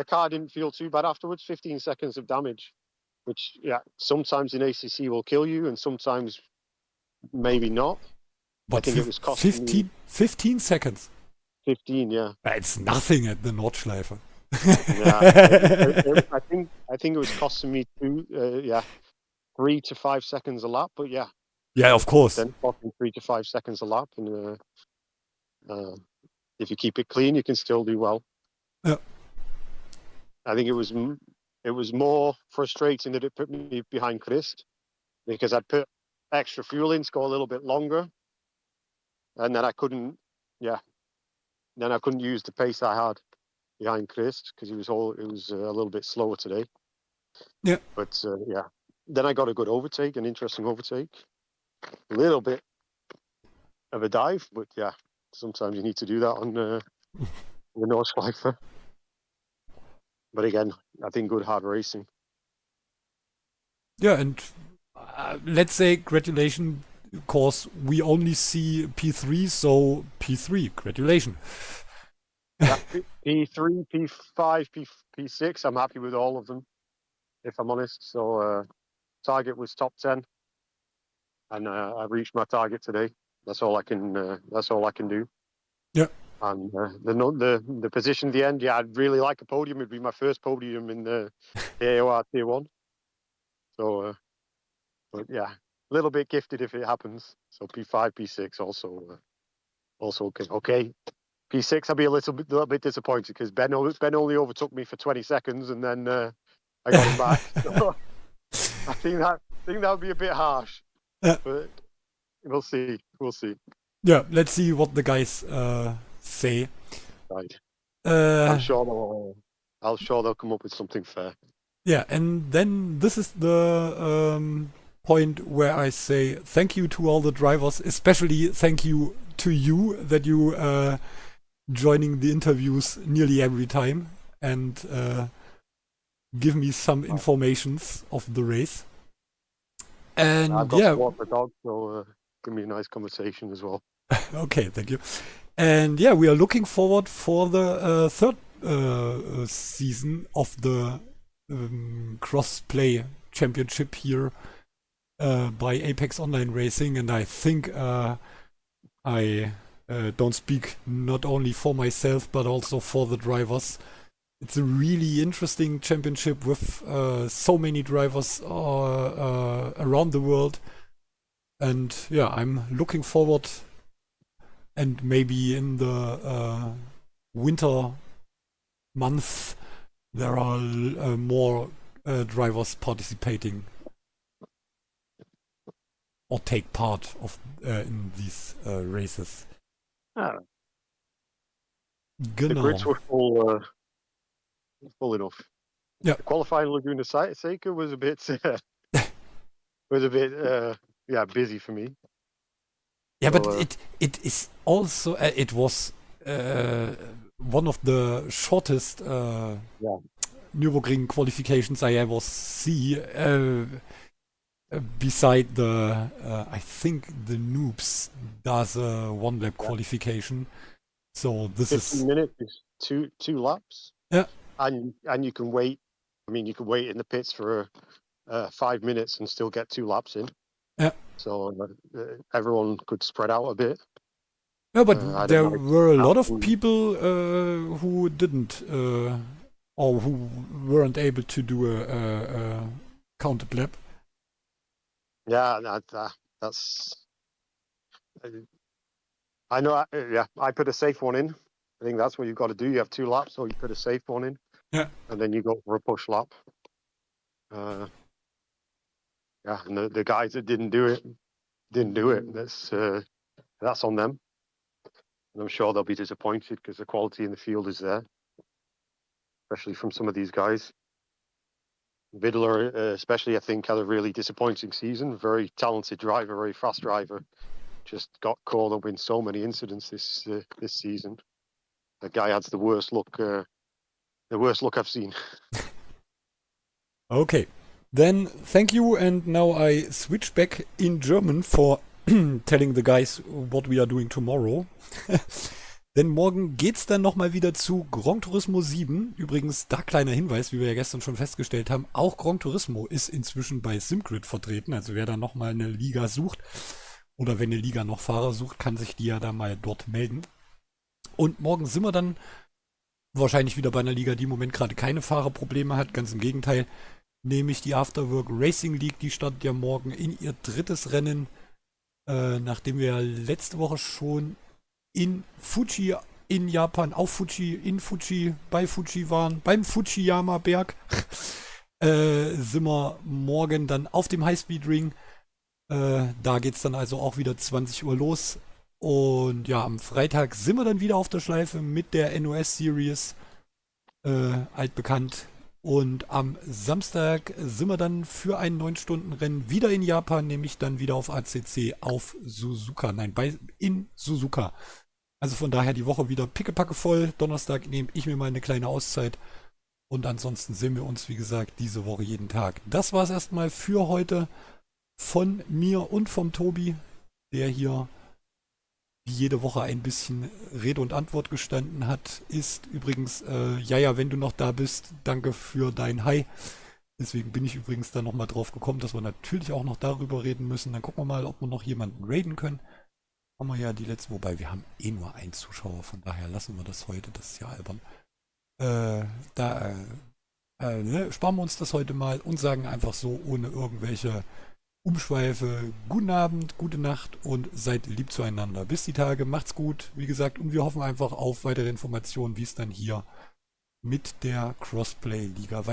car didn't feel too bad afterwards. 15 seconds of damage, which sometimes in ACC will kill you, and sometimes maybe not. I but think it was costing me 15 seconds. 15. Yeah. It's nothing at the Nordschleife. Yeah, I think it was costing me 3 to 5 seconds a lap. But yeah, Yeah, of course. then costing 3 to 5 seconds a lap, and if you keep it clean, you can still do well. Yeah. I think it was more frustrating that it put me behind Chris, because I'd put extra fuel in to go a little bit longer, and then I couldn't use the pace I had behind Chris, because it was a little bit slower today. Yeah. But then I got a good overtake, an interesting overtake, a little bit of a dive, but yeah, sometimes you need to do that on the Nordschleife. But again, I think good hard racing. Yeah, and let's say gratulation, cause we only see P3, so P3, gratulation. Yeah, P3, P5, P6. I'm happy with all of them, if I'm honest. So target was top 10, and I reached my target today. That's all I can do. Yeah. And the position at the end, yeah, I'd really like a podium. It'd be my first podium in the AOR Tier 1. So, but yeah, a little bit gifted if it happens. So P5, P6 also okay. Okay, P6, I'll be a little bit disappointed, because Ben only overtook me for 20 seconds, and then I got him back. So I think that would be a bit harsh. Yeah. But we'll see. Yeah, let's see what the guys say. Right. I'm sure they'll come up with something fair. Yeah, and then this is the point where I say thank you to all the drivers, especially thank you to you that you joining the interviews nearly every time and give me some informations of the race. And I've got to walk the dog, so give me a nice conversation as well. Okay, thank you. And yeah, we are looking forward for the third season of the cross-play championship here by Apex Online Racing, and I think I don't speak not only for myself but also for the drivers. it's a really interesting championship with so many drivers around the world. And yeah, I'm looking forward, and maybe in the winter months there are more drivers participating or take part of in these races. Ah, the Genau. grids were full enough. Yeah. The qualifying Laguna Seca was a bit busy for me. Yeah, So, but it is also it was one of the shortest Nürburgring qualifications I ever see. Beside the, I think the Noobs does a one lap qualification. So this 15 is minutes is two laps. Yeah. And you can wait. I mean, you can wait in the pits for 5 minutes and still get 2 laps in. Yeah. So everyone could spread out a bit. Yeah, but I there don't know were a lot of how- people who didn't or who weren't able to do a counted lap. Yeah, that's. I know. I put a safe one in. I think that's what you've got to do. You have 2 laps, so you put a safe one in. Yeah. And then you go for a push lap. And the guys that didn't do it. That's on them. And I'm sure they'll be disappointed because the quality in the field is there, especially from some of these guys. Vidler, especially, I think, had a really disappointing season. Very talented driver, very fast driver. Just got caught up in so many incidents this season. The guy has the worst luck I've seen. Okay, then thank you, and now I switch back in German for telling the guys what we are doing tomorrow. Denn morgen geht's dann nochmal wieder zu Gran Turismo 7. Übrigens, da kleiner Hinweis, wie wir ja gestern schon festgestellt haben, auch Gran Turismo ist inzwischen bei SimGrid vertreten. Also wer da nochmal eine Liga sucht oder wenn eine Liga noch Fahrer sucht, kann sich die ja da mal dort melden. Und morgen sind wir dann wahrscheinlich wieder bei einer Liga, die im Moment gerade keine Fahrerprobleme hat. Ganz im Gegenteil, nämlich die Afterwork Racing League. Die startet ja morgen in ihr 3. Rennen, nachdem wir letzte Woche schon in Fuji in Japan, auf Fuji, in Fuji, bei Fuji waren, beim Fujiyama-Berg, sind wir morgen dann auf dem Highspeed-Ring. Da geht es dann also auch wieder 20 Uhr los. Und ja, am Freitag sind wir dann wieder auf der Schleife mit der NOS-Series, altbekannt. Und am Samstag sind wir dann für ein 9-Stunden-Rennen wieder in Japan, nämlich dann wieder auf ACC auf Suzuka. Nein, in Suzuka. Also von daher die Woche wieder pickepacke voll. Donnerstag nehme ich mir mal eine kleine Auszeit. Und ansonsten sehen wir uns, wie gesagt, diese Woche jeden Tag. Das war es erstmal für heute von mir und vom Tobi, der hier wie jede Woche ein bisschen Rede und Antwort gestanden hat. Ist übrigens, Jaja, wenn du noch da bist, danke für dein Hi. Deswegen bin ich übrigens da nochmal drauf gekommen, dass wir natürlich auch noch darüber reden müssen. Dann gucken wir mal, ob wir noch jemanden raiden können. Haben wir ja die letzte, wobei wir haben eh nur einen Zuschauer, von daher lassen wir das heute, das ist ja albern. Sparen wir uns das heute mal und sagen einfach so, ohne irgendwelche Umschweife, guten Abend, gute Nacht und seid lieb zueinander. Bis die Tage, macht's gut, wie gesagt, und wir hoffen einfach auf weitere Informationen, wie es dann hier mit der Crossplay-Liga weitergeht.